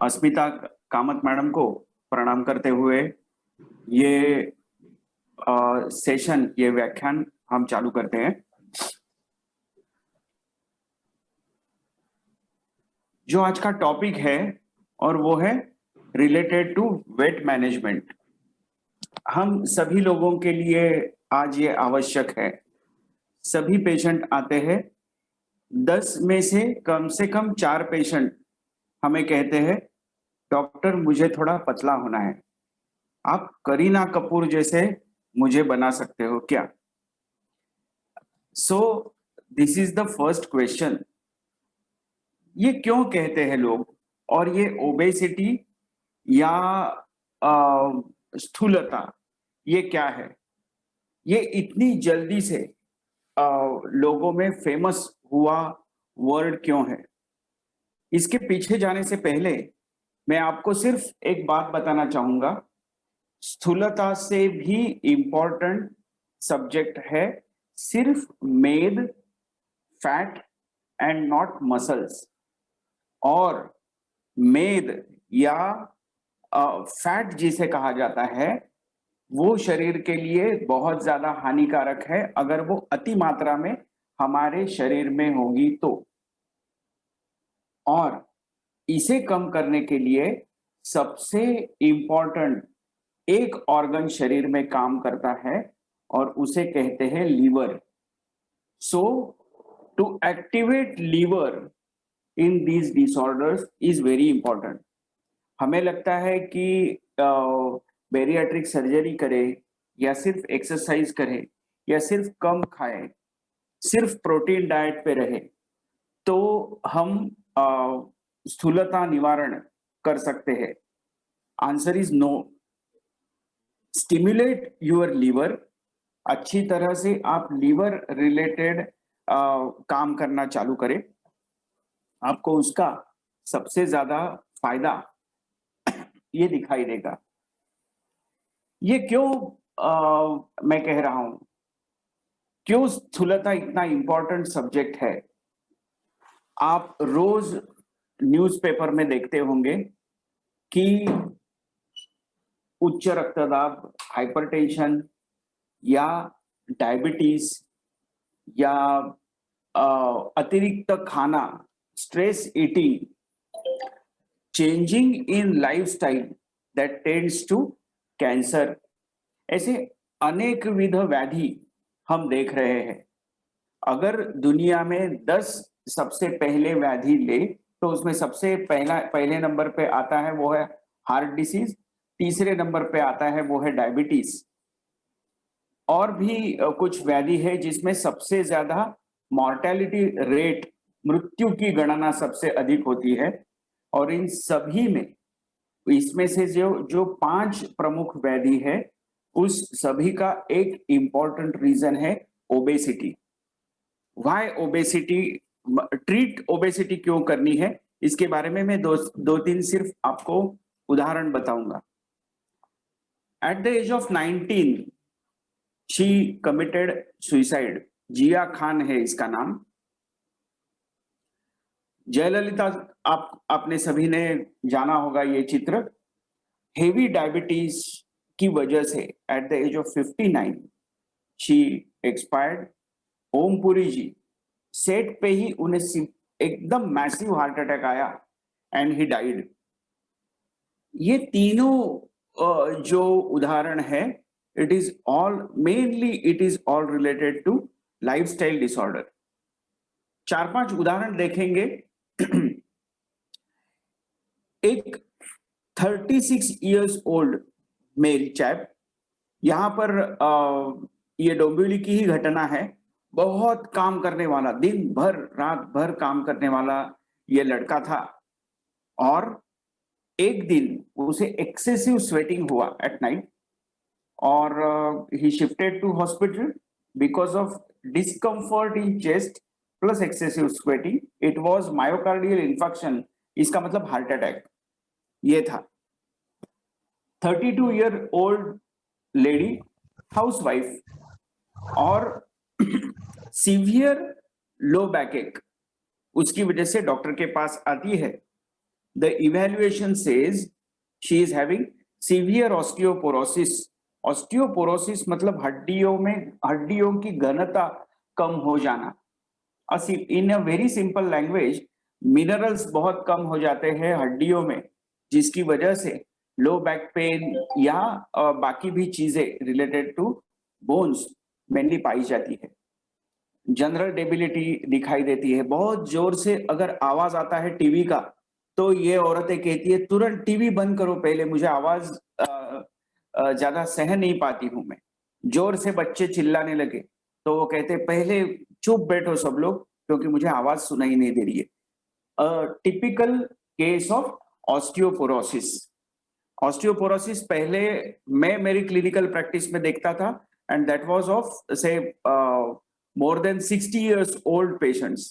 अस्मिता Kamat madam को प्रणाम करते हुए ये सेशन, ये व्याख्यान हम चालू करते हैं। जो आज का टॉपिक है और वो है रिलेटेड टू वेट मैनेजमेंट। हम सभी लोगों के लिए आज ये आवश्यक है। सभी पेशेंट आते हैं, 10 में से कम 4 पेशेंट हमें कहते हैं डॉक्टर मुझे थोड़ा पतला होना है, आप करीना कपूर जैसे मुझे बना सकते हो क्या? So this is the first question, ये क्यों कहते हैं लोग? और ये ओबेसिटी या स्थूलता ये क्या है? ये इतनी जल्दी से लोगों में फेमस हुआ वर्ड क्यों है? इसके पीछे जाने से पहले मैं आपको सिर्फ एक बात बताना चाहूंगा। स्थूलता से भी इंपॉर्टेंट सब्जेक्ट है सिर्फ मेद, फैट एंड नॉट मसल्स। और मेद या फैट जिसे कहा जाता है वो शरीर के लिए बहुत ज्यादा हानिकारक है अगर वो अति मात्रा में हमारे शरीर में होगी तो। और इसे कम करने के लिए सबसे इंपॉर्टेंट एक ऑर्गन शरीर में काम करता है और उसे कहते हैं liver. So to activate liver in these disorders is very important. हमें लगता है कि बेरियाट्रिक सर्जरी करे या सिर्फ एक्सरसाइज करे या सिर्फ कम खाए, सिर्फ प्रोटीन डाइट पे रहे तो हम स्थूलता निवारण कर सकते हैं। Answer is no. Stimulate your liver, अच्छी तरह से आप लीवर रिलेटेड काम करना चालू करें, आपको उसका सबसे ज्यादा फायदा ये दिखाई देगा। ये क्यों मैं कह रहा हूं, क्यों स्थूलता इतना इंपॉर्टेंट सब्जेक्ट है? आप रोज न्यूज़पेपर में देखते होंगे कि उच्च रक्तदाब, हाइपरटेंशन या डायबिटीज या अतिरिक्त खाना, stress eating, changing in lifestyle that tends to cancer, ऐसे अनेक विध व्याधि हम देख रहे हैं। अगर दुनिया में 10 सबसे पहले व्याधि ले तो उसमें सबसे पहले नंबर पे आता है वो है हार्ट डिसीज, तीसरे नंबर पे आता है वो है डायबिटीज। और भी कुछ व्याधि है जिसमें सबसे ज्यादा मॉर्टेलिटी रेट, मृत्यु की गणना सबसे अधिक होती है। और इन सभी में इसमें से जो जो 5 प्रमुख व्याधि है उस सभी का एक इंपॉर्टेंट रीजन है obesity. Why obesity, treat obesity क्यों करनी है, इसके बारे में मैं दो तीन सिर्फ आपको उदाहरण बताऊंगा। At the age of 19 she committed suicide. Jiah Khan है इसका नाम। जयललिता, आपने सभी ने जाना होगा ये चित्र। हेवी डायबिटीज की वजह से at the age of 59 she expired. Om Puri ji set पे ही उन्हें एकदम मैसिव हार्ट अटैक आया एंड ही डाइड। ये तीनों जो उदाहरण है, it is all related to lifestyle disorder. 4-5 उदाहरण देखेंगे। एक 36 इयर्स ओल्ड मेल चैप, यहाँ पर ये डोंबिवली की ही घटना है। बहुत काम करने वाला, दिन भर रात भर काम करने वाला ये लड़का था और एक दिन उसे एक्सेसिव स्वेटिंग हुआ एट नाइट और he shifted to hospital because of discomfort in chest plus excessive sweating. It was myocardial infection, इसका मतलब हार्ट अटैक ये था। 32 ईयर ओल्ड लेडी, हाउसवाइफ और सीवियर लो बैक एक, उसकी वजह से डॉक्टर के पास आती है The evaluation says she is having severe osteoporosis. Osteoporosis मतलब हड्डियों की घनता कम हो जाना. In a very simple language, minerals बहुत कम हो जाते हैं हड्डियों में, जिसकी वजह से लो बैक पेन या बाकी भी चीजें रिलेटेड टू बोन्स मेनली पाई जाती है. जनरल डेबिलिटी दिखाई देती है. बहुत जोर से अगर आवाज आता है टीवी का, तो ये औरतें कहती है तुरंत टीवी बंद करो पहले, मुझे आवाज ज्यादा सहन नहीं पाती हूं मैं. जोर से बच्चे चिल्लाने लगे तो वो कहते पहले चुप बैठो सब लोग, क्योंकि मुझे आवाज सुनाई नहीं दे रही है. Typical case of osteoporosis. Osteoporosis पहले मैं मेरी क्लिनिकल प्रैक्टिस में देखता था, एंड दैट वाज ऑफ से more than 60 years old patients.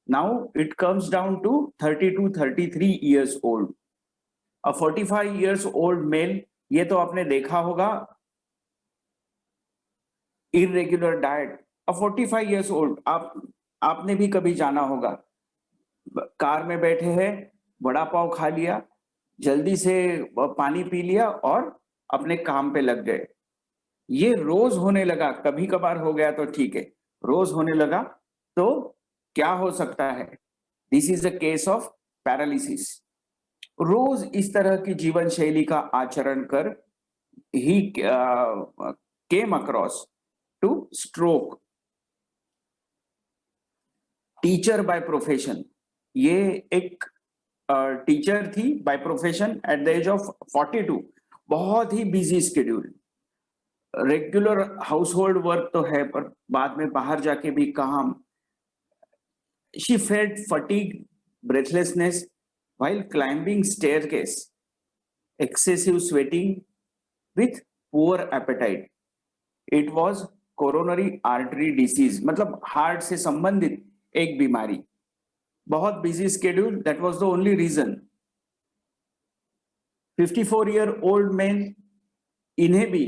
Now it comes down to 30 to 33 years old. A 45 years old male, ये तो आपने देखा होगा, irregular diet. A 45 years old, आपने भी कभी जाना होगा, कार में बैठे हैं, बड़ा पाव खा लिया, जल्दी से पानी पी लिया और अपने काम पे लग गए. ये रोज होने लगा. कभी कभार हो गया तो ठीक है, रोज होने लगा तो क्या हो सकता है? This is a case of paralysis. रोज इस तरह की जीवन शैली का आचरण कर ही came across to stroke. Teacher by profession, ये एक टीचर थी by profession at the age of 42. बहुत ही busy schedule, regular household work तो है, पर बाद में बाहर जाके भी काम. She felt fatigue, breathlessness while climbing staircase, excessive sweating with poor appetite. It was coronary artery disease, मतलब हार्ट से संबंधित एक बीमारी. बहुत busy schedule, that was the only reason. 54-year-old man, इन्हें भी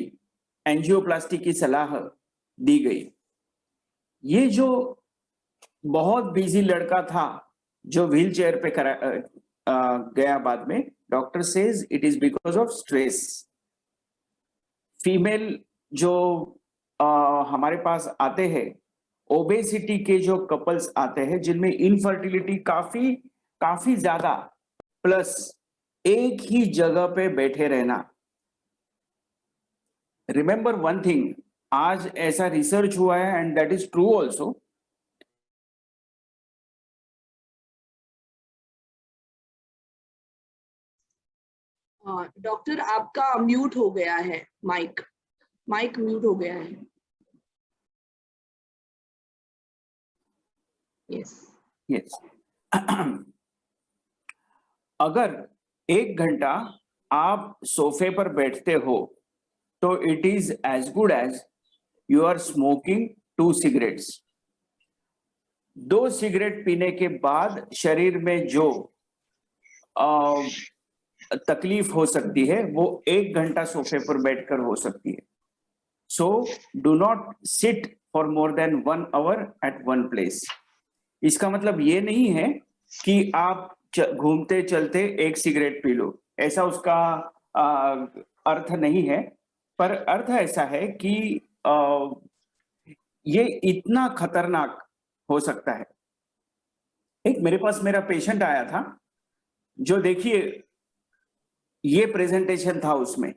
एंजियोप्लास्टी की सलाह दी गई. ये जो बहुत बिजी लड़का था जो व्हील चेयर पे गया बाद में, doctor says it is because of stress. Female जो हमारे पास आते हैं, ओबेसिटी के जो कपल्स आते हैं जिनमें इनफर्टिलिटी काफी ज्यादा, प्लस एक ही जगह पे बैठे रहना. रिमेंबर वन थिंग, आज ऐसा रिसर्च हुआ है and that is true also. Doctor आपका म्यूट हो गया है, माइक म्यूट हो गया है. यस. अगर 1 घंटा आप सोफे पर बैठते हो तो it is as good as you are smoking 2 cigarettes. 2 cigarette पीने के बाद शरीर में जो तकलीफ हो सकती है वो 1 घंटा सोफे पर बैठकर हो सकती है. So do not sit for more than 1 hour at one place. इसका मतलब ये नहीं है कि आप घूमते चलते 1 सिगरेट पी लो, ऐसा उसका अर्थ नहीं है. पर अर्थ ऐसा है कि ये इतना खतरनाक हो सकता है. एक मेरे पास मेरा पेशेंट आया था, जो देखिए ये प्रेजेंटेशन था उसमें.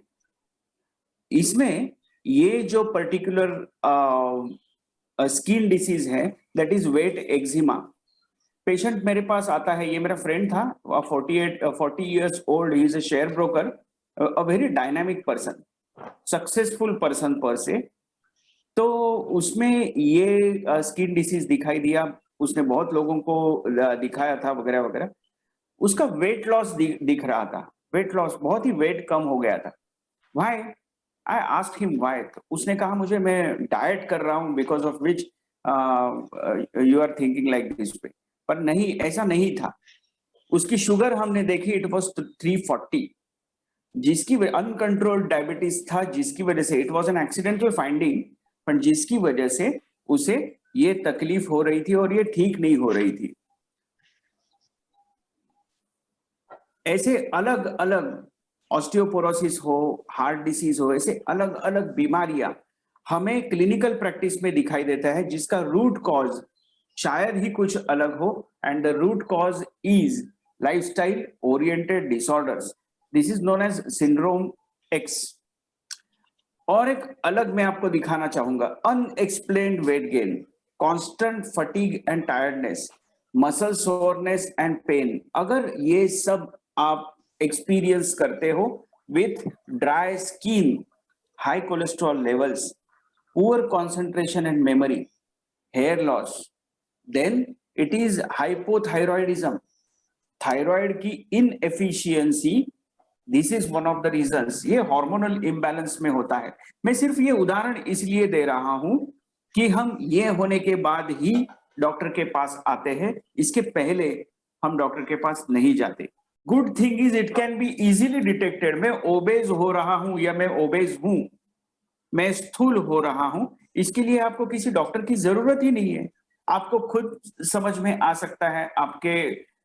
इसमें ये जो पर्टिकुलर स्किन डिसीज है, that is wet eczema. Patient मेरे पास आता है, ये मेरा फ्रेंड था, 40 years old, he is a share broker, a very dynamic person, successful person पर से. तो उसमें ये स्किन डिसीज दिखाई दिया. उसने बहुत लोगों को दिखाया था वगैरह वगैरह. उसका वेट लॉस दिख रहा था, वेट लॉस, बहुत ही वेट कम हो गया था. Why? I asked him why. उसने कहा मुझे, मैं डाइट कर रहा हूं because of which you are thinking like this way. पर नहीं, ऐसा नहीं था. उसकी शुगर हमने देखी, इट वाज 340, जिसकी अनकंट्रोल्ड डायबिटीज था, जिसकी वजह से it was an accidental finding, पर जिसकी वजह से उसे ये तकलीफ हो रही थी और ये ठीक नहीं हो रही थी. ऐसे अलग अलग ऑस्टियोपोरोसिस हो, हार्ट डिसीज हो, ऐसे अलग अलग बीमारियां हमें क्लिनिकल प्रैक्टिस में दिखाई देता है, जिसका रूट कॉज शायद ही कुछ अलग हो, and the root cause is lifestyle oriented disorders. This is known as syndrome X. और एक अलग मैं आपको दिखाना चाहूंगा, unexplained weight gain, constant fatigue and tiredness, muscle soreness and pain. अगर ये सब आप एक्सपीरियंस करते हो with dry skin, high cholesterol levels, poor concentration and memory, hair loss, then it is hypothyroidism, thyroid की inefficiency. This is one of the reasons. ये hormonal imbalance में होता है। मैं सिर्फ ये उदाहरण इसलिए दे रहा हूं कि हम ये होने के बाद ही डॉक्टर के पास आते हैं, इसके पहले हम डॉक्टर के पास नहीं जाते। Good thing is it can be easily detected. मैं ओबेज हो रहा हूं या मैं ओबेज हूं, मैं स्थूल हो रहा हूं, इसके लिए आपको किसी डॉक्टर की जरूरत ही नहीं है। आपको खुद समझ में आ सकता है।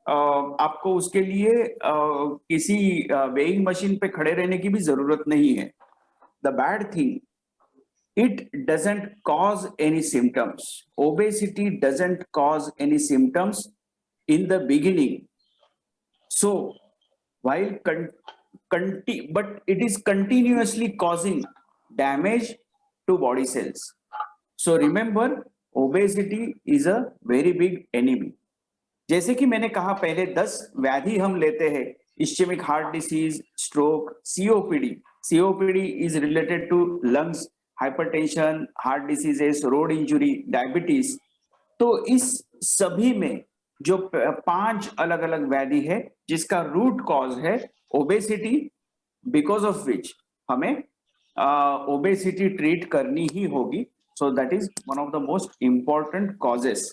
आपको उसके लिए किसी वेइंग मशीन पे खड़े रहने की भी जरूरत नहीं है। The bad thing, it doesn't cause any symptoms. Obesity doesn't cause any symptoms in the beginning. So while but it is continuously causing damage to body cells. So remember, obesity is a very big enemy. जैसे कि मैंने कहा पहले 10 व्याधि हम लेते हैं, ischemic heart disease, stroke, COPD. COPD is related to lungs, hypertension, heart diseases, road injury, diabetes. तो इस सभी में जो 5 अलग अलग व्याधि है जिसका रूट कॉज है ओबेसिटी, बिकॉज ऑफ विच हमें ओबेसिटी ट्रीट करनी ही होगी। So that is one of the most important causes.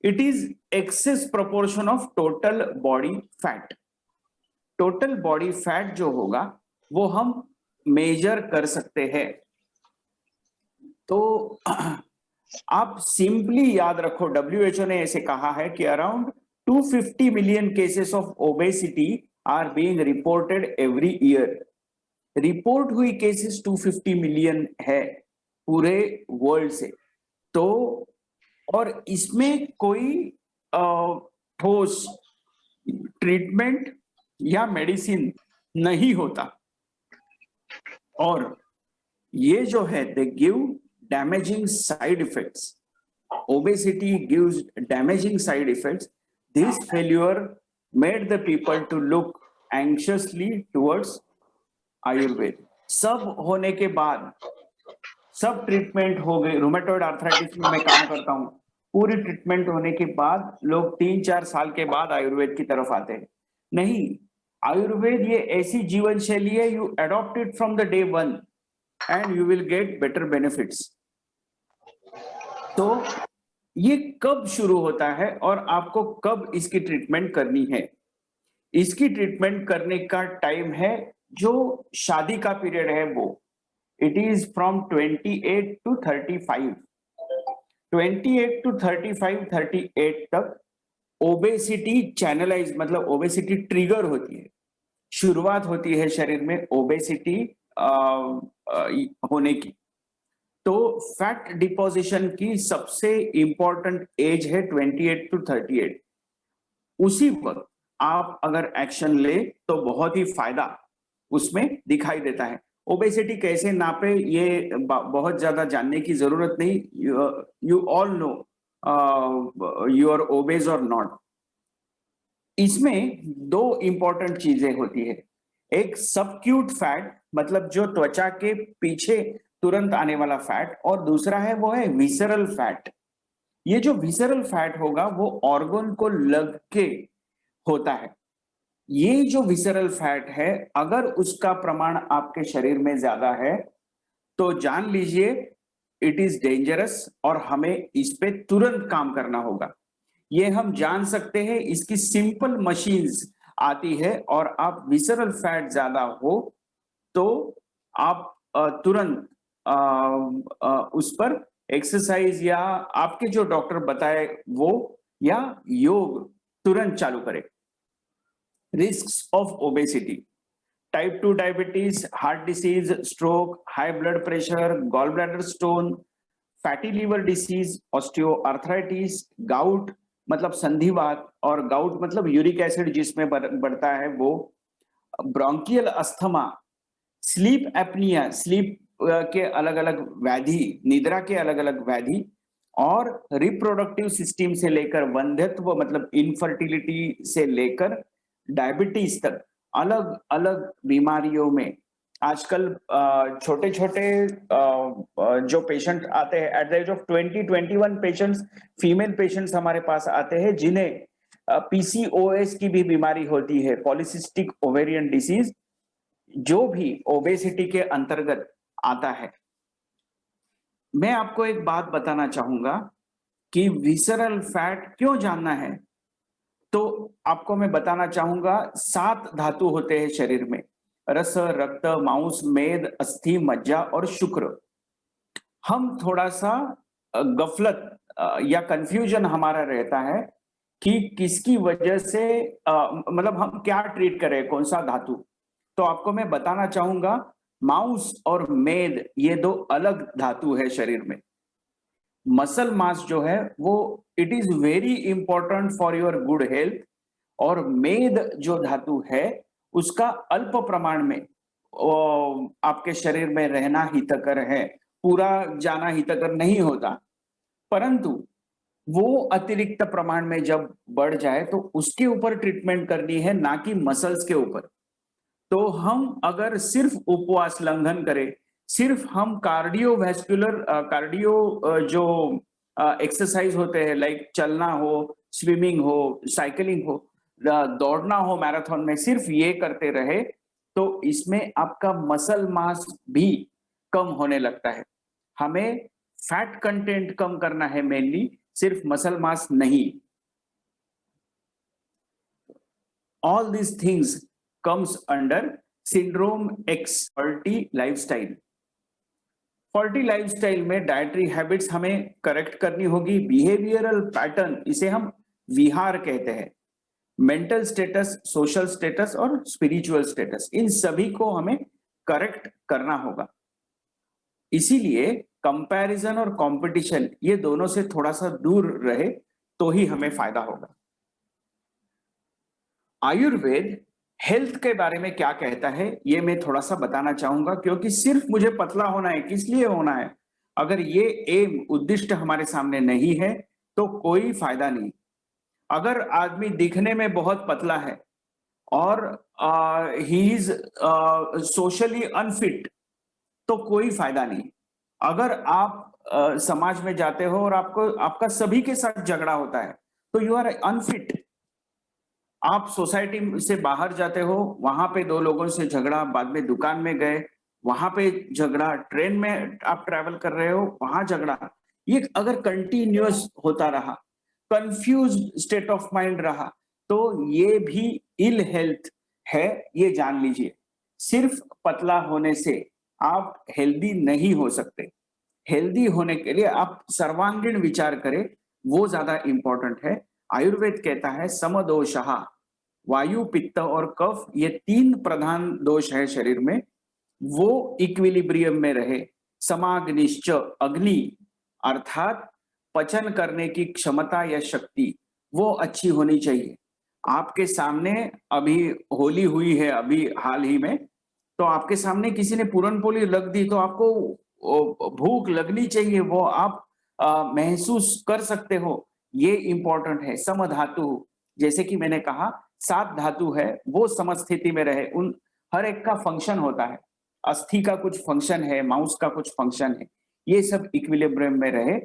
It is excess proportion of total body fat. Total body fat जो होगा वो हम मेजर कर सकते हैं। तो आप सिंपली याद रखो, WHO ने ऐसे कहा है कि around 250 million cases of obesity are being reported every year. Report हुई केसेस 250 मिलियन है पूरे वर्ल्ड से। तो और इसमें कोई ठोस ट्रीटमेंट या मेडिसिन नहीं होता। और ये जो है they give damaging side effects. Obesity gives damaging side effects. This failure made the people to look anxiously towards Ayurveda. सब होने के बाद, सब ट्रीटमेंट हो गए। रूमेटॉइड आर्थराइटिस में मैं काम करता हूं, पूरी ट्रीटमेंट होने के बाद लोग 3-4 साल के बाद आयुर्वेद की तरफ आते हैं। नहीं, आयुर्वेद ये ऐसी जीवन शैली है, you adopt it from the day 1 and you will get better benefits. तो ये कब शुरू होता है और आपको कब इसकी ट्रीटमेंट करनी है? इसकी ट्रीटमेंट करने का टाइम है जो शादी का पीरियड है वो, it is from 28 to 35। 28 to 35, 38 तक ओबेसिटी चैनलाइज, मतलब ओबेसिटी ट्रिगर होती है, शुरुआत होती है शरीर में ओबेसिटी होने की। तो फैट डिपोजिशन की सबसे इंपॉर्टेंट एज है 28 to 38। उसी वक्त आप अगर एक्शन ले तो बहुत ही फायदा उसमें दिखाई देता है। ओबेसिटी कैसे नापे ये बहुत ज्यादा जानने की जरूरत नहीं। You all know you are obese और नॉट। इसमें 2 इंपॉर्टेंट चीजें होती है। एक सबक्यूट फैट, मतलब जो त्वचा के पीछे तुरंत आने वाला फैट, और दूसरा है वो है विसरल फैट। ये जो विसरल फैट होगा वो ऑर्गन को लग के होता है। ये जो विसरल फैट है, अगर उसका प्रमाण आपके शरीर में ज्यादा है तो जान लीजिए इट इज डेंजरस और हमें इस पे तुरंत काम करना होगा। ये हम जान सकते हैं, इसकी सिंपल मशीन्स आती है। और आप विसरल फैट ज्यादा हो तो आप तुरंत उस पर एक्सरसाइज या आपके जो डॉक्टर बताए वो या योग तुरंत चालू करें। risks of obesity: type 2 diabetes, heart disease, stroke, high blood pressure, gallbladder stone, fatty liver disease, osteoarthritis, gout मतलब संधिवात, और गाउट मतलब यूरिक एसिड जिसमें बढ़ता है वो, bronchial asthma, sleep apnoea, sleep के अलग अलग व्याधि, निद्रा के अलग अलग व्याधि, और रिप्रोडक्टिव सिस्टम से लेकर वंध्यत्व मतलब इनफर्टिलिटी से लेकर डायबिटीज तक अलग अलग बीमारियों में आजकल छोटे छोटे जो पेशेंट आते हैं at the age of 20-21 patients, female patients हमारे पास आते हैं जिन्हें पीसीओएस की भी बीमारी होती है, पॉलिसिस्टिक ओवेरियन डिसीज, जो भी ओबेसिटी के अंतर्गत आता है। मैं आपको एक बात बताना चाहूंगा कि विसरल फैट क्यों जानना है, तो आपको मैं बताना चाहूंगा 7 धातु होते हैं शरीर में: रस, रक्त, मांस, मेद, अस्थि, मज्जा और शुक्र। हम थोड़ा सा गफलत या कंफ्यूजन हमारा रहता है कि किसकी वजह से मतलब हम क्या ट्रीट करें, कौन सा धातु। तो आपको मैं बताना चाहूंगा मांस और मेद ये 2 अलग धातु है शरीर में। मसल मास जो है वो it is very important for your good health, और मेद जो धातु है उसका अल्प प्रमाण में आपके शरीर में रहना हितकर है, पूरा जाना हितकर नहीं होता, परंतु वो अतिरिक्त प्रमाण में जब बढ़ जाए तो उसके ऊपर ट्रीटमेंट करनी है, ना कि मसल्स के ऊपर। तो हम अगर सिर्फ उपवास लंघन करें, सिर्फ हम कार्डियोवैस्कुलर जो एक्सरसाइज होते हैं लाइक चलना हो, स्विमिंग हो, साइकिलिंग हो, दौड़ना हो मैराथन में, सिर्फ ये करते रहे तो इसमें आपका मसल मास भी कम होने लगता है। हमें फैट कंटेंट कम करना है मेनली, सिर्फ मसल मास नहीं। All these things comes under syndrome X, faulty lifestyle। faulty lifestyle में डाइटरी हैबिट्स हमें करेक्ट करनी होगी, बिहेवियरल पैटर्न इसे हम विहार कहते हैं, मेंटल स्टेटस, सोशल स्टेटस और स्पिरिचुअल स्टेटस, इन सभी को हमें करेक्ट करना होगा। इसीलिए कंपैरिजन और कंपटीशन ये दोनों से थोड़ा सा दूर रहे तो ही हमें फायदा होगा। आयुर्वेद हेल्थ के बारे में क्या कहता है ये मैं थोड़ा सा बताना चाहूंगा, क्योंकि सिर्फ मुझे पतला होना है, किस लिए होना है, अगर ये एम उद्दिष्ट हमारे सामने नहीं है तो कोई फायदा नहीं। अगर आदमी दिखने में बहुत पतला है और ही इज सोशली अनफिट तो कोई फायदा नहीं। अगर आप समाज में जाते हो और आपका सभी के साथ झगड़ा होता है तो यू आर अनफिट। आप सोसाइटी से बाहर जाते हो, वहां पे 2 लोगों से झगड़ा, बाद में दुकान में गए वहां पे झगड़ा, ट्रेन में आप ट्रैवल कर रहे हो वहां झगड़ा, ये अगर कंटिन्यूअस होता रहा, कंफ्यूज स्टेट ऑफ माइंड रहा, तो ये भी इल हेल्थ है, ये जान लीजिए। सिर्फ पतला होने से आप हेल्दी नहीं हो सकते। हेल्दी होने के लिए आप सर्वांगीण विचार करें, वो ज्यादा इंपॉर्टेंट है। आयुर्वेद कहता है समदोषः, वायु, पित्त और कफ ये 3 प्रधान दोष है शरीर में, वो इक्विलिब्रियम में रहे। समाग्निश्च, अग्नि अर्थात पचन करने की क्षमता या शक्ति वो अच्छी होनी चाहिए। आपके सामने अभी होली हुई है, अभी हाल ही में, तो आपके सामने किसी ने पूरन पोली रख दी तो आपको भूख लगनी चाहिए, वो आप महसूस कर सकते हो, ये इंपॉर्टेंट है। सम धातु, जैसे कि मैंने कहा 7 धातु है, वो समस्थिति में रहे, उन हर एक का फंक्शन होता है। अस्थि का कुछ फंक्शन है, मांस का कुछ फंक्शन है, ये सब इक्विलिब्रियम में रहे।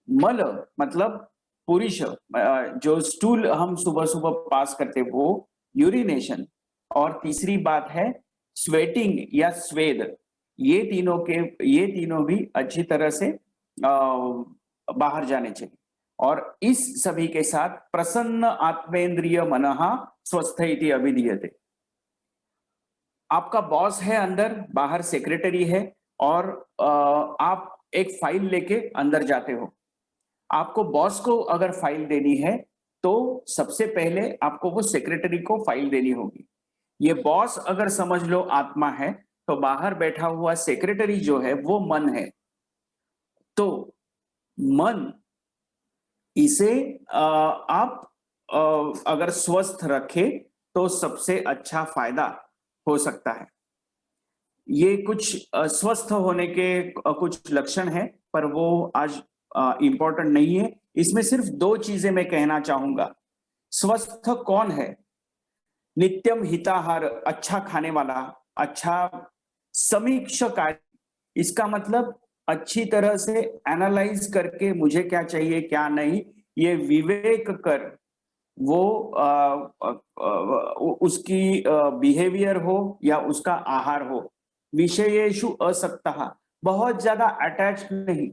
मल मतलब पुरुष, जो स्टूल हम सुबह सुबह पास करते वो यूरिनेशन, और तीसरी बात है स्वेटिंग या स्वेद, ये तीनों भी अच्छी तरह से बाहर जाने चाहिए। और इस सभी के साथ प्रसन्न आत्मेंद्रिय मनः स्वस्थ इति अभिधीयते। आपका बॉस है अंदर, बाहर सेक्रेटरी है, और आप एक फाइल लेके अंदर जाते हो। आपको बॉस को अगर फाइल देनी है तो सबसे पहले आपको वो सेक्रेटरी को फाइल देनी होगी। ये बॉस अगर समझ लो आत्मा है, तो बाहर बैठा हुआ सेक्रेटरी जो है वो मन है। तो मन इसे आप अगर स्वस्थ रखे तो सबसे अच्छा फायदा हो सकता है। ये कुछ स्वस्थ होने के कुछ लक्षण हैं, पर वो आज इम्पोर्टेंट नहीं है। इसमें सिर्फ 2 चीजें मैं कहना चाहूंगा। स्वस्थ कौन है? नित्यम हिताहार, अच्छा खाने वाला, अच्छा समीक्षाकारी। इसका मतलब अच्छी तरह से एनालाइज करके मुझे क्या चाहिए क्या नहीं, ये विवेक कर वो उसकी बिहेवियर हो या उसका आहार हो। विषयेषु असक्तः, बहुत ज्यादा अटैच नहीं,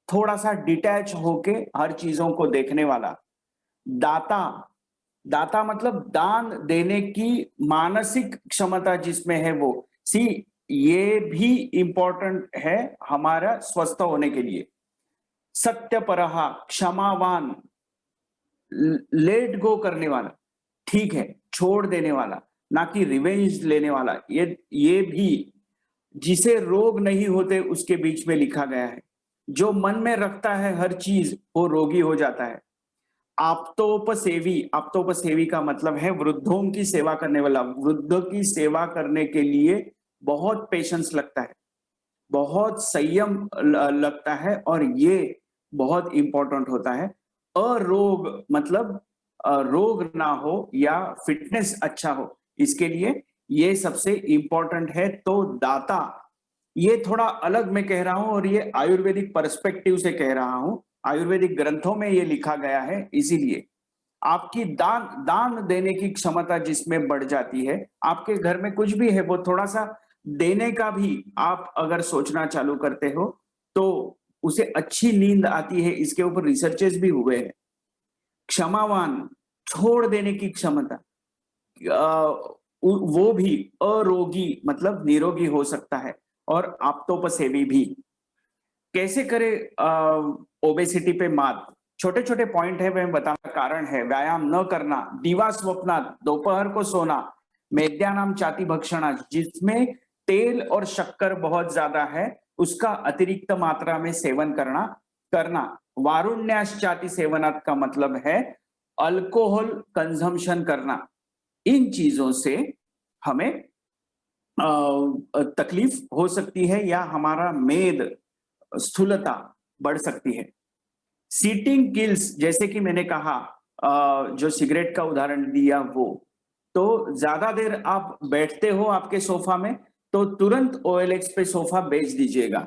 थोड़ा सा डिटैच होके हर चीजों को देखने वाला। दाता, दाता मतलब दान देने की मानसिक क्षमता जिसमें है वो। सी, ये भी इंपॉर्टेंट है हमारा स्वस्थ होने के लिए। सत्यपरहा, क्षमावान, लेट गो करने वाला, ठीक है, छोड़ देने वाला, ना कि रिवेंज लेने वाला। ये भी, जिसे रोग नहीं होते उसके बीच में लिखा गया है। जो मन में रखता है हर चीज, वो रोगी हो जाता है। आप्तोपसेवी, आप्तोपसेवी का मतलब है वृद्धों की सेवा करने वाला। वृद्ध की सेवा करने के लिए बहुत पेशेंस लगता है, बहुत संयम लगता है, और ये बहुत इंपॉर्टेंट होता है। अरोग मतलब रोग ना हो या फिटनेस अच्छा हो, इसके लिए ये सबसे इंपॉर्टेंट है। तो दाता, ये थोड़ा अलग मैं कह रहा हूं, और ये आयुर्वेदिक पर्सपेक्टिव से कह रहा हूं। आयुर्वेदिक ग्रंथों में ये लिखा गया है, इसीलिए आपकी दान दान देने की क्षमता जिसमें बढ़ जाती है। आपके घर में कुछ भी है, वो थोड़ा सा देने का भी आप अगर सोचना चालू करते हो, तो उसे अच्छी नींद आती है। इसके ऊपर रिसर्चेस भी हुए हैं। क्षमावान, छोड़ देने की क्षमता, वो भी अरोगी मतलब निरोगी हो सकता है। और आप्तोपसेवी भी। कैसे करे ओबेसिटी पे मात? छोटे छोटे पॉइंट है, मैं बताना। कारण है व्यायाम न करना, दिवा स्वप्ना, दोपहर को सोना, मेद्यानाम चाति भक्षणा, जिसमें तेल और शक्कर बहुत ज्यादा है उसका अतिरिक्त मात्रा में सेवन करना करना। वारुण्याश्चाति सेवनात् का मतलब है अल्कोहल कंजम्पशन करना। इन चीजों से हमें तकलीफ हो सकती है, या हमारा मेद, स्थूलता बढ़ सकती है। सीटिंग किल्स, जैसे कि मैंने कहा, जो सिगरेट का उदाहरण दिया वो, तो ज्यादा देर आप बैठते हो आपके सोफा में, तो तुरंत OLX पे सोफा बेच दीजिएगा।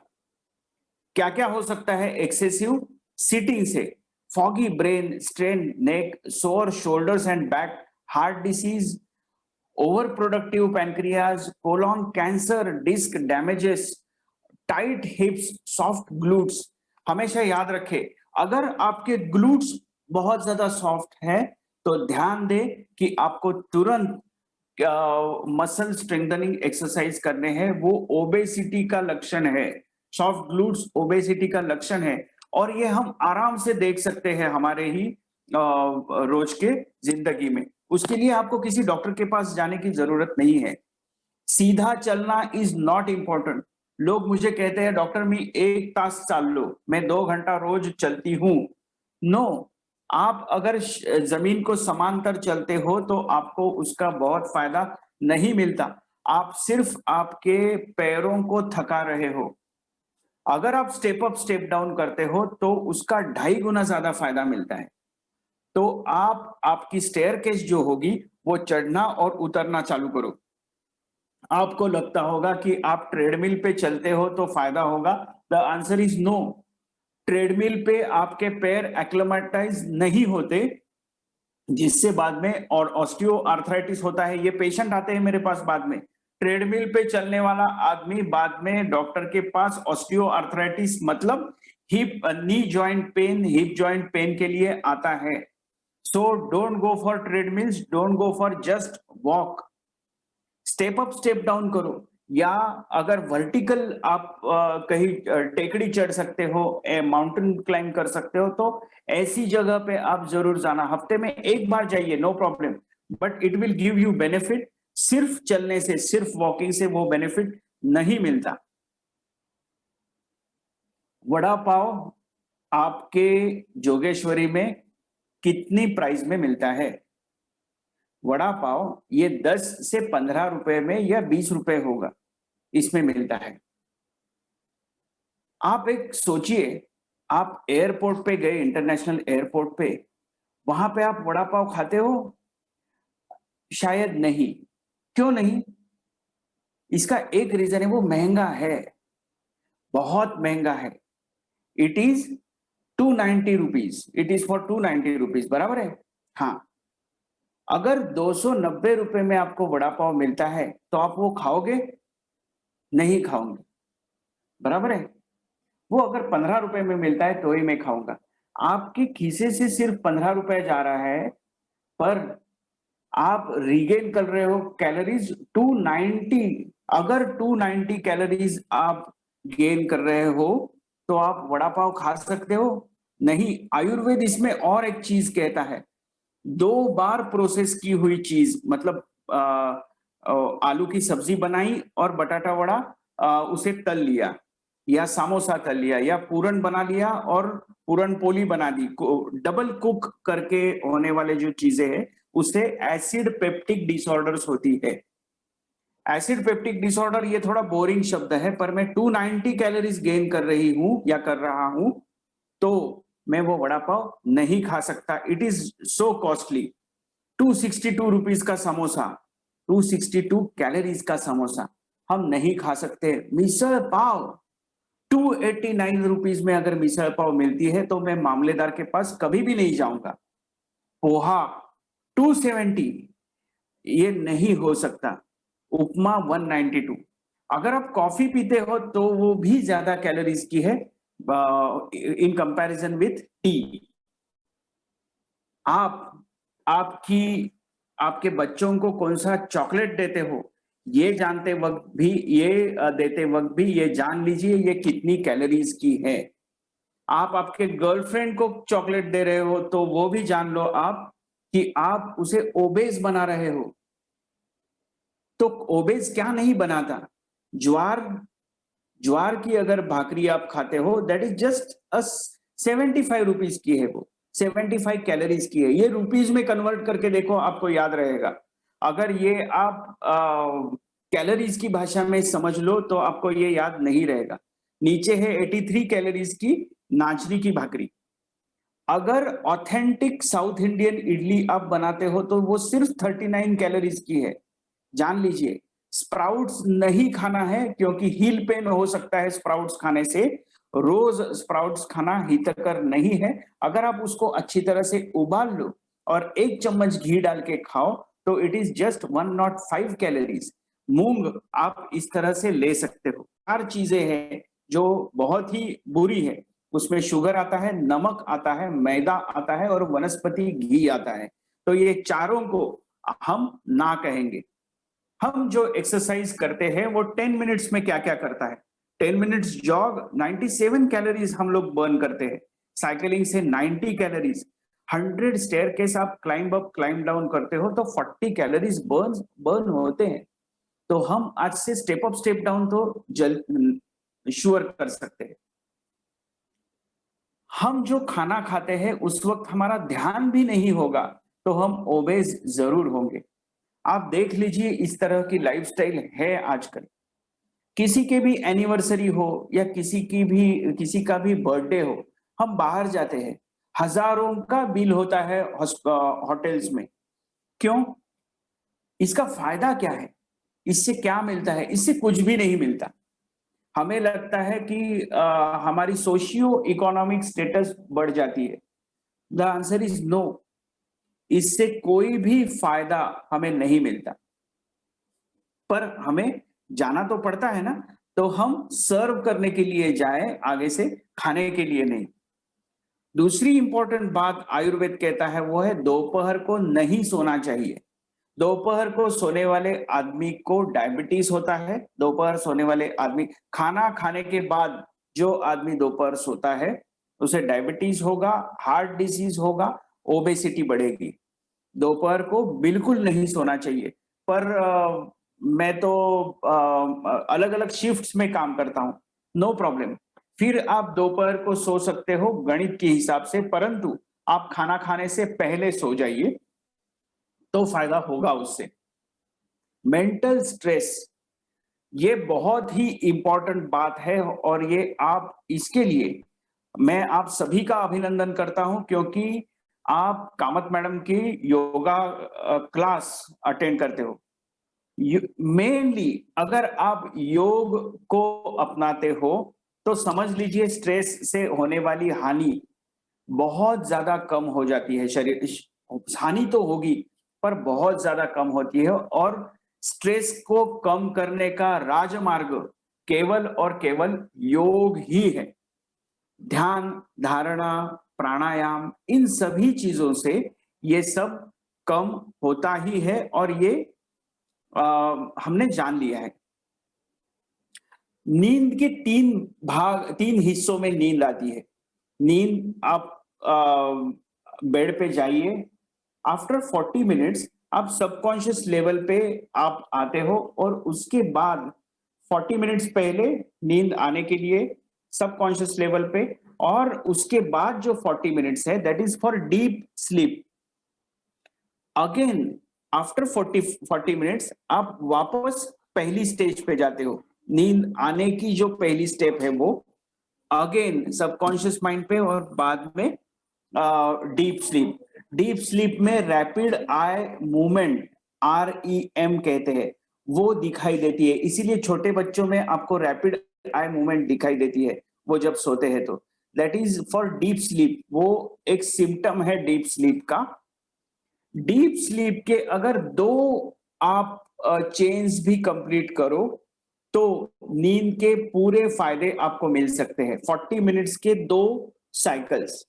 क्या क्या हो सकता है एक्सेसिव सीटिंग से? Foggy brain, strain neck, sore shoulders and back, heart disease, over productive pancreas, colon cancer, disc damages, tight hips, soft glutes. हमेशा याद रखें, अगर आपके ग्लूट्स बहुत ज्यादा सॉफ्ट है, तो ध्यान दें कि आपको तुरंत मसल स्ट्रेंथनिंग एक्सरसाइज करने हैं। वो ओबेसिटी का लक्षण है। सॉफ्ट ग्लूट्स ओबेसिटी का लक्षण है, और ये हम आराम से देख सकते हैं हमारे ही रोज के जिंदगी में। उसके लिए आपको किसी डॉक्टर के पास जाने की जरूरत नहीं है। सीधा चलना इज नॉट इम्पोर्टेंट। लोग मुझे कहते हैं डॉक्टर मैं 1 तास चाल लो, मैं 2 घंटा रोज चलती हूँ। नो, आप अगर जमीन को समांतर चलते हो तो आपको उसका बहुत फायदा नहीं मिलता। आप सिर्फ आपके पैरों को थका रहे हो। अगर आप स्टेप अप स्टेप डाउन करते हो तो उसका 2.5 गुना ज्यादा फायदा मिलता है। तो आप आपकी स्टेयरकेस जो होगी वो चढ़ना और उतरना चालू करो। आपको लगता होगा कि आप ट्रेडमिल पे चलते हो तो फायदा होगा। The answer is no. Treadmill पे आपके पैर एक्लेमेटाइज नहीं होते, जिससे बाद में और ऑस्टियो आर्थराइटिस होता है। ये पेशेंट आते हैं मेरे पास बाद में, ट्रेडमिल पे चलने वाला आदमी बाद में डॉक्टर के पास ऑस्टियो आर्थराइटिस मतलब hip knee joint pain, hip joint pain के लिए आता है। So don't go for treadmills, don't go for just walk. Step up step down करो। या अगर वर्टिकल आप कहीं टेकड़ी चढ़ सकते हो, माउंटेन क्लाइंब कर सकते हो, तो ऐसी जगह पे आप जरूर जाना। हफ्ते में एक बार जाइए, no problem, but it will give you benefit. सिर्फ चलने से, सिर्फ वॉकिंग से वो बेनिफिट नहीं मिलता। वड़ा पाव आपके जोगेश्वरी में कितनी प्राइस में मिलता है? वड़ा पाव ये 10 से 15 रुपए में या 20 रुपए होगा, इसमें मिलता है। आप एक सोचिए, आप एयरपोर्ट पे गए, इंटरनेशनल एयरपोर्ट पे, वहां पे आप वड़ा पाव खाते हो? शायद नहीं। क्यों नहीं? इसका एक रीजन है, वो महंगा है, बहुत महंगा है। It is 290 rupees, it is for 290 rupees, बराबर है? हाँ। अगर 290 रुपए में आपको वड़ा पाव मिलता है तो आप वो खाओगे? नहीं खाओगे, बराबर है? वो अगर 15 रुपए में मिलता है तो ही मैं खाऊंगा। आपके खीसे से सिर्फ 15 रुपए जा रहा है, पर आप रीगेन कर रहे हो कैलोरीज 290। अगर 290 कैलोरीज आप गेन कर रहे हो तो आप वड़ा पाव खा सकते हो? नहीं। आयुर्वेद इसमें और एक चीज कहता है, 2 बार प्रोसेस की हुई चीज, मतलब आलू की सब्जी बनाई और बटाटा वड़ा उसे तल लिया, या समोसा तल लिया, या पूरन बना लिया और पूरन पोली बना दी, डबल कुक करके होने वाले जो चीजें हैं उसे एसिड पेप्टिक डिसऑर्डर्स होती है। एसिड पेप्टिक डिसऑर्डर ये थोड़ा बोरिंग शब्द है, पर मैं 290 कैलोरीज गेन कर रही हूं या कर रहा हूं तो मैं वो वड़ा पाव नहीं खा सकता। It is so costly. 262 rupees का समोसा, 262 कैलोरीज का समोसा हम नहीं खा सकते। मिसल पाव 289 रुपीज में अगर मिसल पाव मिलती है तो मैं मामलेदार के पास कभी भी नहीं जाऊंगा। पोहा 270, ये नहीं हो सकता। उपमा 192। अगर आप कॉफी पीते हो तो वो भी ज्यादा कैलोरीज की है इन कंपैरिजन विथ टी। आप आपकी आपके बच्चों को कौन सा चॉकलेट देते हो, ये जानते वक्त भी, ये देते वक्त भी ये जान लीजिए ये कितनी कैलोरीज की है। आप आपके गर्लफ्रेंड को चॉकलेट दे रहे हो तो वो भी जान लो आप कि आप उसे ओबेस बना रहे हो। तो ओबेस क्या नहीं बनाता? ज्वार, ज्वार की अगर भाकरी आप खाते हो, दैट इज जस्ट 75 रुपीज की है, वो 75 कैलोरीज की है। ये रुपीज में कन्वर्ट करके देखो, आपको याद रहेगा। अगर ये आप कैलोरीज की भाषा में समझ लो तो आपको ये याद नहीं रहेगा। नीचे है 83 कैलोरीज की नाचनी की भाकरी। अगर ऑथेंटिक साउथ इंडियन इडली आप बनाते हो तो वो सिर्फ 39 कैलोरीज की है, जान लीजिए। स्प्राउट्स नहीं खाना है क्योंकि हील पेन हो सकता है स्प्राउट्स खाने से। रोज स्प्राउट्स खाना हितकर नहीं है। अगर आप उसको अच्छी तरह से उबाल लो और 1 चम्मच घी डाल के खाओ तो इट इज जस्ट 105 कैलोरीज। मूंग आप इस तरह से ले सकते हो। 4 चीजें हैं जो बहुत ही बुरी है। उसमें शुगर आता है, नमक आता है, मैदा आता है और वनस्पति घी आता है। तो ये चारों को हम ना कहेंगे। हम जो एक्सरसाइज करते हैं वो 10 मिनट्स में क्या क्या करता है? 10 मिनट्स जॉग 97 कैलोरीज हम लोग बर्न करते हैं। साइकिलिंग से 90 कैलोरीज। 100 स्टेयरकेस आप क्लाइंब अप क्लाइंब डाउन करते हो तो 40 कैलोरीज बर्न होते हैं। तो हम आज से स्टेप अप स्टेप डाउन तो श्योर कर सकते हैं। हम जो खाना खाते हैं उस वक्त हमारा ध्यान भी नहीं होगा तो हम ओबेस जरूर होंगे। आप देख लीजिए, इस तरह की लाइफस्टाइल है आजकल। किसी के भी एनिवर्सरी हो या किसी का भी बर्थडे हो, हम बाहर जाते हैं, हजारों का बिल होता है होटल्स में। क्यों? इसका फायदा क्या है? इससे क्या मिलता है? इससे कुछ भी नहीं मिलता। हमें लगता है कि हमारी सोशियो इकोनॉमिक स्टेटस बढ़ जाती है। The answer is no. इससे कोई भी फायदा हमें नहीं मिलता। पर हमें जाना तो पड़ता है ना, तो हम सर्व करने के लिए जाए, आगे से खाने के लिए नहीं। दूसरी इंपॉर्टेंट बात आयुर्वेद कहता है वो है दोपहर को नहीं सोना चाहिए। दोपहर को सोने वाले आदमी को डायबिटीज होता है। दोपहर सोने वाले आदमी, खाना खाने के बाद जो आदमी दोपहर सोता है उसे डायबिटीज होगा, हार्ट डिसीज होगा, ओबेसिटी बढ़ेगी। दोपहर को बिल्कुल नहीं सोना चाहिए। पर मैं तो अलग अलग शिफ्ट्स में काम करता हूँ, नो प्रॉब्लम। फिर आप दोपहर को सो सकते हो गणित के हिसाब से, परंतु आप खाना खाने से पहले सो जाइए तो फायदा होगा उससे। मेंटल स्ट्रेस ये बहुत ही इंपॉर्टेंट बात है, और ये आप इसके लिए मैं आप सभी का अभिनंदन करता हूं, क्योंकि आप कामत मैडम की योगा क्लास अटेंड करते हो। मेनली अगर आप योग को अपनाते हो तो समझ लीजिए स्ट्रेस से होने वाली हानि बहुत ज्यादा कम हो जाती है। शरीर हानि तो होगी पर बहुत ज्यादा कम होती है, और स्ट्रेस को कम करने का राजमार्ग केवल और केवल योग ही है। ध्यान, धारणा, प्राणायाम, इन सभी चीजों से ये सब कम होता ही है, और ये हमने जान लिया है। नींद के तीन हिस्सों में नींद आती है। नींद, आप बेड पे जाइए, आफ्टर 40 मिनट्स आप सबकॉन्शियस लेवल पे आप आते हो, और उसके बाद 40 मिनट्स पहले नींद आने के लिए सबकॉन्शियस लेवल पे, और उसके बाद जो 40 मिनट्स है that is for deep sleep. Again after 40 minutes आप वापस पहली स्टेज पे जाते हो। नींद आने की जो पहली स्टेप है वो अगेन सबकॉन्शियस माइंड पे, और बाद में डीप स्लीप। डीप स्लीप में रैपिड आई मूवमेंट, REM कहते हैं, वो दिखाई देती है। इसीलिए छोटे बच्चों में आपको रैपिड आई मूवमेंट दिखाई देती है वो जब सोते हैं तो। That is for deep sleep, वो एक सिम्टम है डीप स्लीप का। डीप स्लीप के अगर 2 आप चेन्स भी कंप्लीट करो तो नींद के पूरे फायदे आपको मिल सकते हैं। 40 मिनट्स के 2 साइकिल्स।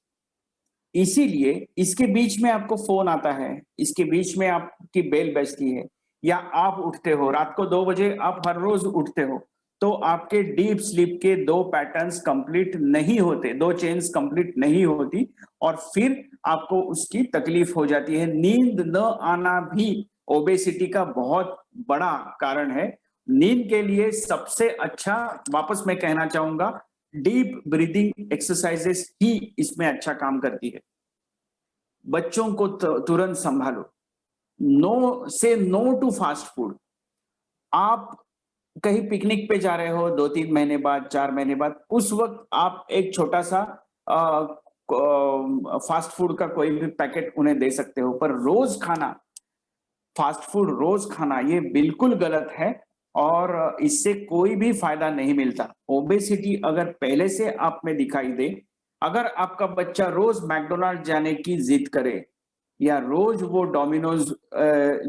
इसीलिए इसके बीच में आपको फोन आता है, इसके बीच में आपकी बेल बजती है, या आप उठते हो रात को 2 बजे, आप हर रोज उठते हो, तो आपके डीप स्लीप के 2 पैटर्न्स कंप्लीट नहीं होते, 2 चेन्स कंप्लीट नहीं होती, और फिर आपको उसकी तकलीफ हो जाती है। नींद न आना भी ओबेसिटी का बहुत बड़ा कारण है। नींद के लिए सबसे अच्छा, वापस मैं कहना चाहूंगा, डीप ब्रीदिंग एक्सरसाइजेस ही इसमें अच्छा काम करती है। बच्चों को तुरंत संभालो। No to fast food. आप कहीं पिकनिक पे जा रहे हो 2-3 महीने बाद, 4 महीने बाद, उस वक्त आप एक छोटा सा फास्ट फूड का कोई भी पैकेट उन्हें दे सकते हो, पर रोज खाना, फास्ट फूड रोज खाना, ये बिल्कुल गलत है, और इससे कोई भी फायदा नहीं मिलता। ओबेसिटी अगर पहले से आप में दिखाई दे, अगर आपका बच्चा रोज मैकडोनाल्ड जाने की जिद करे, या रोज वो डोमिनोज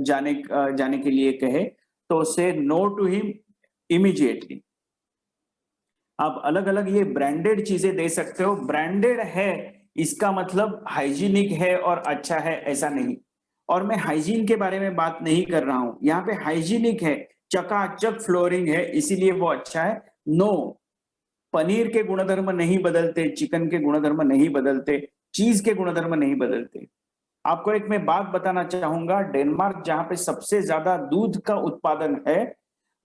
जाने के लिए कहे, तो से नो टू हिम इमीडिएटली। आप अलग अलग ये ब्रांडेड चीजें दे सकते हो। ब्रांडेड है इसका मतलब हाइजीनिक है और अच्छा है, ऐसा नहीं। और मैं हाइजीन के बारे में बात नहीं कर रहा हूं, यहाँ पे हाइजीनिक है, चकाचक फ्लोरिंग है, इसीलिए वो अच्छा है। नो, पनीर के गुणधर्म नहीं बदलते, चिकन के गुणधर्म नहीं बदलते, चीज के गुणधर्म नहीं बदलते। आपको एक मैं बात बताना चाहूंगा, डेनमार्क जहां पे सबसे ज्यादा दूध का उत्पादन है,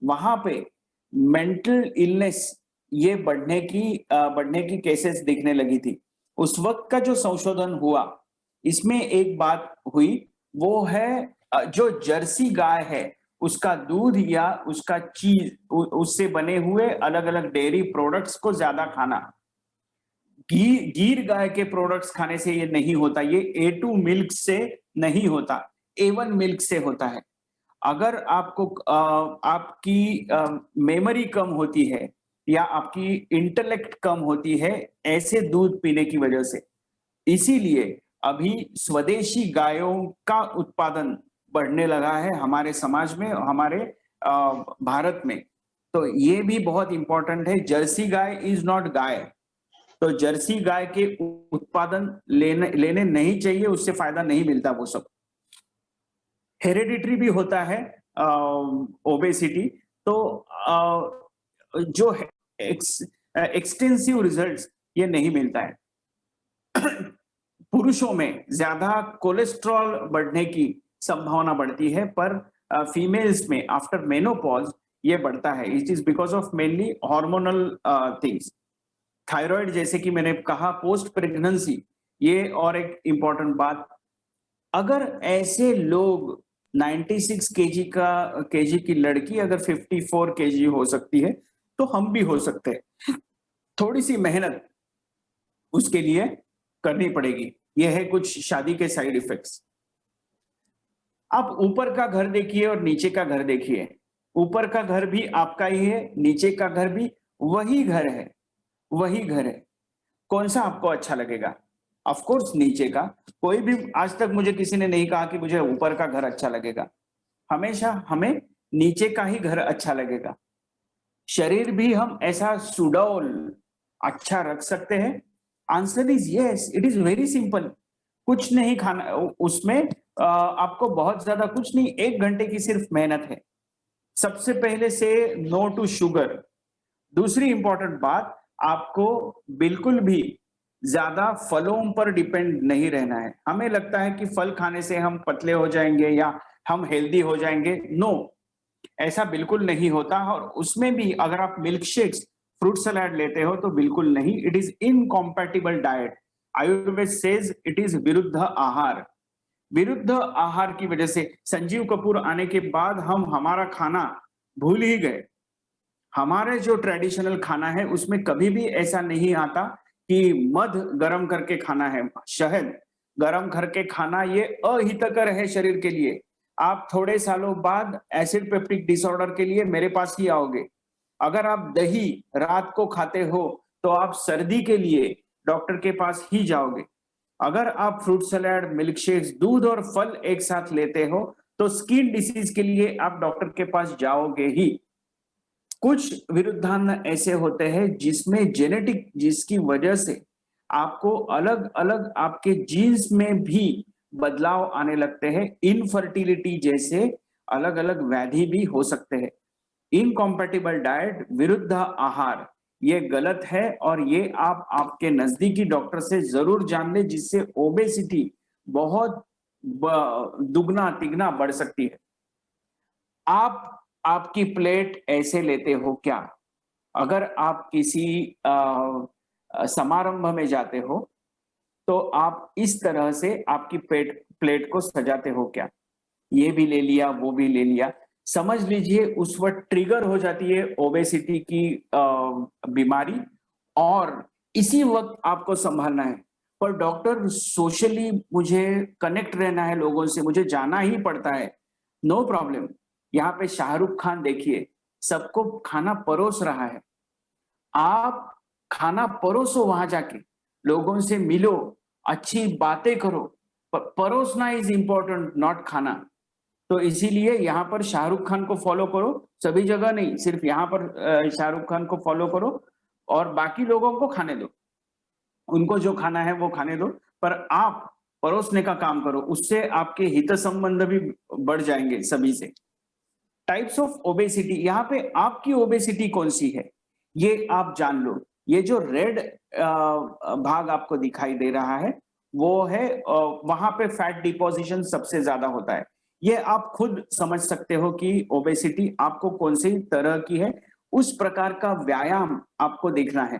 वहां पे मेंटल इलनेस ये बढ़ने की केसेस दिखने लगी थी। उस वक्त का जो संशोधन हुआ, इसमें एक बात हुई, वो है जो जर्सी गाय है उसका दूध या उसका चीज, उससे बने हुए अलग अलग डेयरी प्रोडक्ट्स को ज्यादा खाना। गीर गाय के प्रोडक्ट्स खाने से ये नहीं होता, ये A2 मिल्क से नहीं होता, A1 मिल्क से होता है। अगर आपको आपकी मेमोरी कम होती है या आपकी इंटेलेक्ट कम होती है ऐसे दूध पीने की वजह से, इसीलिए अभी स्वदेशी गायों का उत्पादन बढ़ने लगा है हमारे समाज में, हमारे भारत में। तो ये भी बहुत इंपॉर्टेंट है। जर्सी गाय इज नॉट गाय, तो जर्सी गाय के उत्पादन लेने नहीं चाहिए, उससे फायदा नहीं मिलता वो सब। हेरेडिटरी भी होता है ओबेसिटी। तो जो एक्सटेंसिव रिजल्ट्स ये नहीं मिलता है। पुरुषों में ज्यादा कोलेस्ट्रॉल बढ़ने की संभावना बढ़ती है, पर फीमेल्स में आफ्टर मेनोपॉज ये बढ़ता है। It is because of mainly hormonal things. Thyroid, जैसे कि मैंने कहा, पोस्ट प्रेगनेंसी, ये और एक इंपॉर्टेंट बात। अगर ऐसे लोग 96 केजी की लड़की अगर 54 केजी हो सकती है, तो हम भी हो सकते हैं। थोड़ी सी मेहनत उसके लिए करनी पड़ेगी। यह है कुछ शादी के साइड इफेक्ट्स। आप ऊपर का घर देखिए और नीचे का घर देखिए। ऊपर का घर भी आपका ही है, नीचे का घर भी वही घर है, वही घर है। कौन सा आपको अच्छा लगेगा? ऑफ कोर्स नीचे का। कोई भी आज तक मुझे किसी ने नहीं कहा कि मुझे ऊपर का घर अच्छा लगेगा। हमेशा हमें नीचे का ही घर अच्छा लगेगा। शरीर भी हम ऐसा सुडौल अच्छा रख सकते हैं? Answer is yes, it is very simple. कुछ नहीं खाना उसमें, आपको बहुत ज्यादा कुछ नहीं, 1 घंटे की सिर्फ मेहनत है। सबसे पहले से नो टू शुगर। दूसरी इंपॉर्टेंट बात, आपको बिल्कुल भी ज्यादा फलों पर डिपेंड नहीं रहना है। हमें लगता है कि फल खाने से हम पतले हो जाएंगे या हम हेल्दी हो जाएंगे। नो, ऐसा बिल्कुल नहीं होता। और उसमें भी अगर आप मिल्क शेक्स, फ्रूट सलाद लेते हो तो बिल्कुल नहीं। It is incompatible diet. Ayurveda says it is विरुद्ध आहार। विरुद्ध आहार की वजह से संजीव कपूर आने के बाद हम हमारा खाना भूल ही गए। हमारे जो ट्रेडिशनल खाना है उसमें कभी भी ऐसा नहीं आता कि मध गरम करके खाना है, शहद गरम करके खाना, ये अहितकर है शरीर के लिए। आप थोड़े सालों बाद एसिड पेप्टिक डिसऑर्डर के लिए मेरे पास ही आओगे। अगर आप दही रात को खाते हो तो आप सर्दी के लिए डॉक्टर के पास ही जाओगे। अगर आप फ्रूट सलाद, मिल्क शेक्स, दूध और फल एक साथ लेते हो तो स्किन डिसीज के लिए आप डॉक्टर के पास जाओगे ही। कुछ विरुद्धांग ऐसे होते हैं जिसमें जेनेटिक, जिसकी वजह से आपको अलग अलग आपके जीन्स में भी बदलाव आने लगते हैं। इनफर्टिलिटी जैसे अलग अलग व्याधि भी हो सकते हैं। इनकॉम्पैटिबल डाइट, विरुद्ध आहार, ये गलत है और ये आप आपके नजदीकी डॉक्टर से जरूर जान लें, जिससे ओबेसिटी बहुत दुगना तिगना बढ़ सकती है। आप आपकी प्लेट ऐसे लेते हो क्या? अगर आप किसी समारंभ में जाते हो तो आप इस तरह से आपकी प्लेट को सजाते हो क्या? ये भी ले लिया, वो भी ले लिया। समझ लीजिए उस वक्त ट्रिगर हो जाती है ओबेसिटी की बीमारी, और इसी वक्त आपको संभालना है। पर डॉक्टर, सोशली मुझे कनेक्ट रहना है लोगों से, मुझे जाना ही पड़ता है। No problem. यहाँ पे शाहरुख खान देखिए, सबको खाना परोस रहा है। आप खाना परोसो, वहां जाके लोगों से मिलो, अच्छी बातें करो। परोसना इज इंपॉर्टेंट, नॉट खाना। तो इसीलिए यहाँ पर शाहरुख खान को फॉलो करो, सभी जगह नहीं, सिर्फ यहाँ पर शाहरुख खान को फॉलो करो और बाकी लोगों को खाने दो। उनको जो खाना है वो खाने दो, पर आप परोसने का काम करो। उससे आपके हित संबंध भी बढ़ जाएंगे सभी से। टाइप्स ऑफ ओबेसिटी, यहाँ पे आपकी ओबेसिटी कौन सी है ये आप जान लो। ये जो रेड भाग आपको दिखाई दे रहा है वो है, वहां पे फैट डिपोजिशन सबसे ज्यादा होता है। ये आप खुद समझ सकते हो कि ओबेसिटी आपको कौन सी तरह की है। उस प्रकार का व्यायाम आपको देखना है।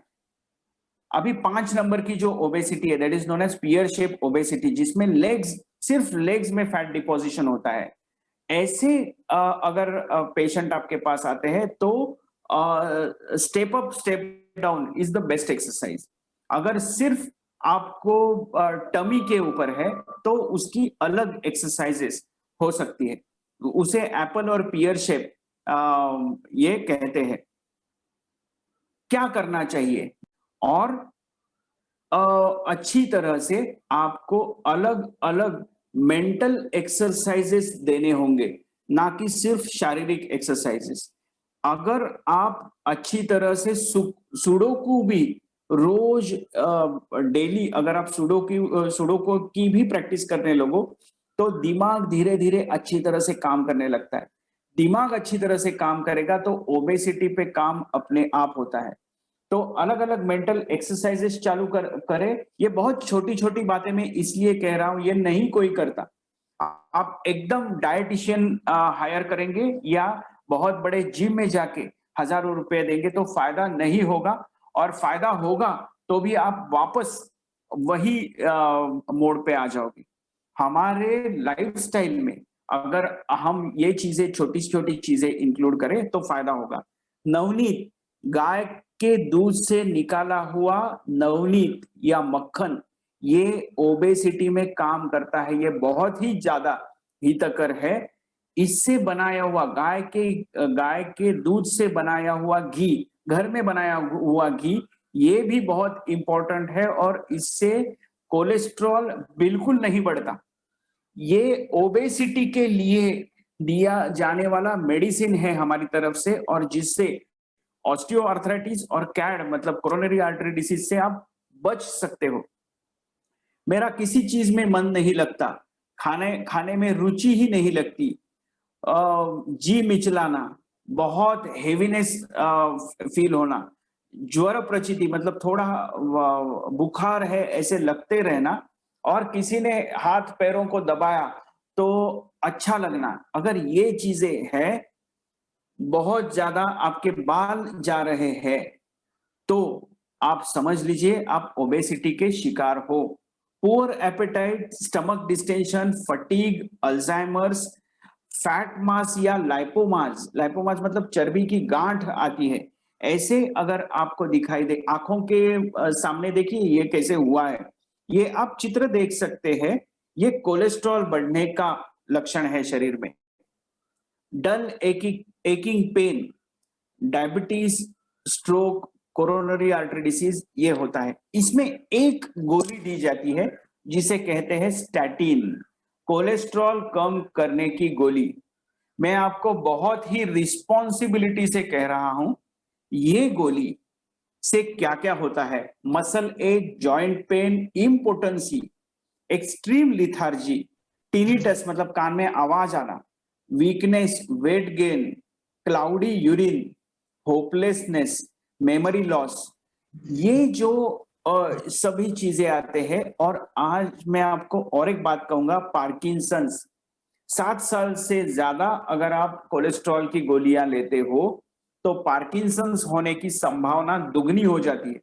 अभी 5 नंबर की जो ओबेसिटी है, that is known as pear shape obesity, जिसमें लेग्स, सिर्फ लेग्स में फैट डिपोजिशन होता है। ऐसे अगर पेशेंट आपके पास आते हैं तो step up step down is the best exercise. अगर सिर्फ आपको टमी के ऊपर है तो उसकी अलग एक्सरसाइजेस हो सकती है। उसे एप्पल और पियर शेप ये कहते हैं। क्या करना चाहिए? और अच्छी तरह से आपको अलग अलग मेंटल एक्सरसाइजेस देने होंगे, ना कि सिर्फ शारीरिक एक्सरसाइजेस। अगर आप अच्छी तरह से सुडोकू भी रोज डेली, अगर आप सुडोकू की भी प्रैक्टिस करने लगो तो दिमाग धीरे धीरे अच्छी तरह से काम करने लगता है। दिमाग अच्छी तरह से काम करेगा तो ओबेसिटी पे काम अपने आप होता है। तो अलग अलग मेंटल एक्सरसाइजेस चालू करे। ये बहुत छोटी छोटी बातें मैं इसलिए कह रहा हूं, ये नहीं कोई करता। आप एकदम डाइटिशियन हायर करेंगे या बहुत बड़े जिम में जाके हजारों रुपए देंगे तो फायदा नहीं होगा, और फायदा होगा तो भी आप वापस वही मोड़ पे आ जाओगे। हमारे लाइफस्टाइल में अगर हम ये चीजें, छोटी छोटी चीजें इंक्लूड करें तो फायदा होगा। नवनीत, गाय के दूध से निकाला हुआ नवनीत या मक्खन, ये ओबेसिटी में काम करता है। ये बहुत ही ज्यादा हितकर है। इससे बनाया हुआ गाय के दूध से बनाया हुआ घी, घर में बनाया हुआ घी, ये भी बहुत इंपॉर्टेंट है और इससे कोलेस्ट्रॉल बिल्कुल नहीं बढ़ता। ये ओबेसिटी के लिए दिया जाने वाला मेडिसिन है हमारी तरफ से, और जिससे ऑस्टियोआर्थराइटिस और कैड मतलब कोरोनरी आर्टरी डिसीज से आप बच सकते हो। मेरा किसी चीज में मन नहीं लगता, खाने में रुचि ही नहीं लगती, जी मिचलाना, बहुत हेवीनेस फील होना, ज्वर प्रचिति मतलब थोड़ा बुखार है ऐसे लगते रहना, और किसी ने हाथ पैरों को दबाया तो अच्छा लगना, अगर ये चीजें हैं, बहुत ज्यादा आपके बाल जा रहे हैं, तो आप समझ लीजिए आप ओबेसिटी के शिकार हो। Poor appetite, stomach distension, fatigue, Alzheimer's, fat mass या लाइपोमास, लाइपोमास मतलब चर्बी की गांठ आती है, ऐसे अगर आपको दिखाई दे, आंखों के सामने देखिए ये कैसे हुआ है, ये आप चित्र देख सकते हैं। ये कोलेस्ट्रॉल बढ़ने का लक्षण है शरीर में। Dull aching pain, diabetes, stroke, coronary artery disease, ये होता है। इसमें एक गोली दी जाती है जिसे कहते हैं स्टैटिन, कोलेस्ट्रॉल कम करने की गोली। मैं आपको बहुत ही रिस्पॉन्सिबिलिटी से कह रहा हूं, ये गोली से क्या क्या होता है। मसल एक, joint pain, impotency, extreme lethargy, tinnitus मतलब कान में आवाज आना, weakness, weight gain, cloudy urine, hopelessness, memory loss, ये जो सभी चीजें आते हैं। और आज मैं आपको और एक बात कहूंगा, पार्किंसंस। 7 साल से ज्यादा अगर आप कोलेस्ट्रॉल की गोलियां लेते हो तो पार्किंसंस होने की संभावना दुगनी हो जाती है।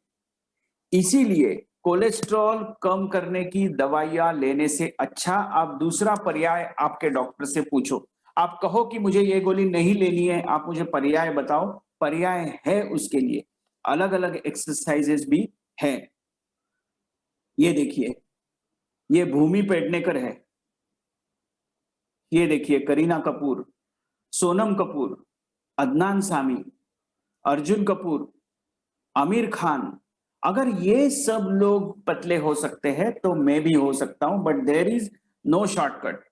इसीलिए कोलेस्ट्रॉल कम करने की दवाइयां लेने से अच्छा आप दूसरा पर्याय आपके डॉक्टर से पूछो। आप कहो कि मुझे ये गोली नहीं लेनी है, आप मुझे पर्याय बताओ, पर्याय है उसके लिए, अलग अलग एक्सरसाइजेस भी हैं। ये देखिए, ये भूमि पेडनेकर है, ये देखिए करीना कपूर, सोनम कपूर, अदनान सामी, अर्जुन कपूर, आमिर खान। अगर ये सब लोग पतले हो सकते हैं तो मैं भी हो सकता हूं, but there is no shortcut.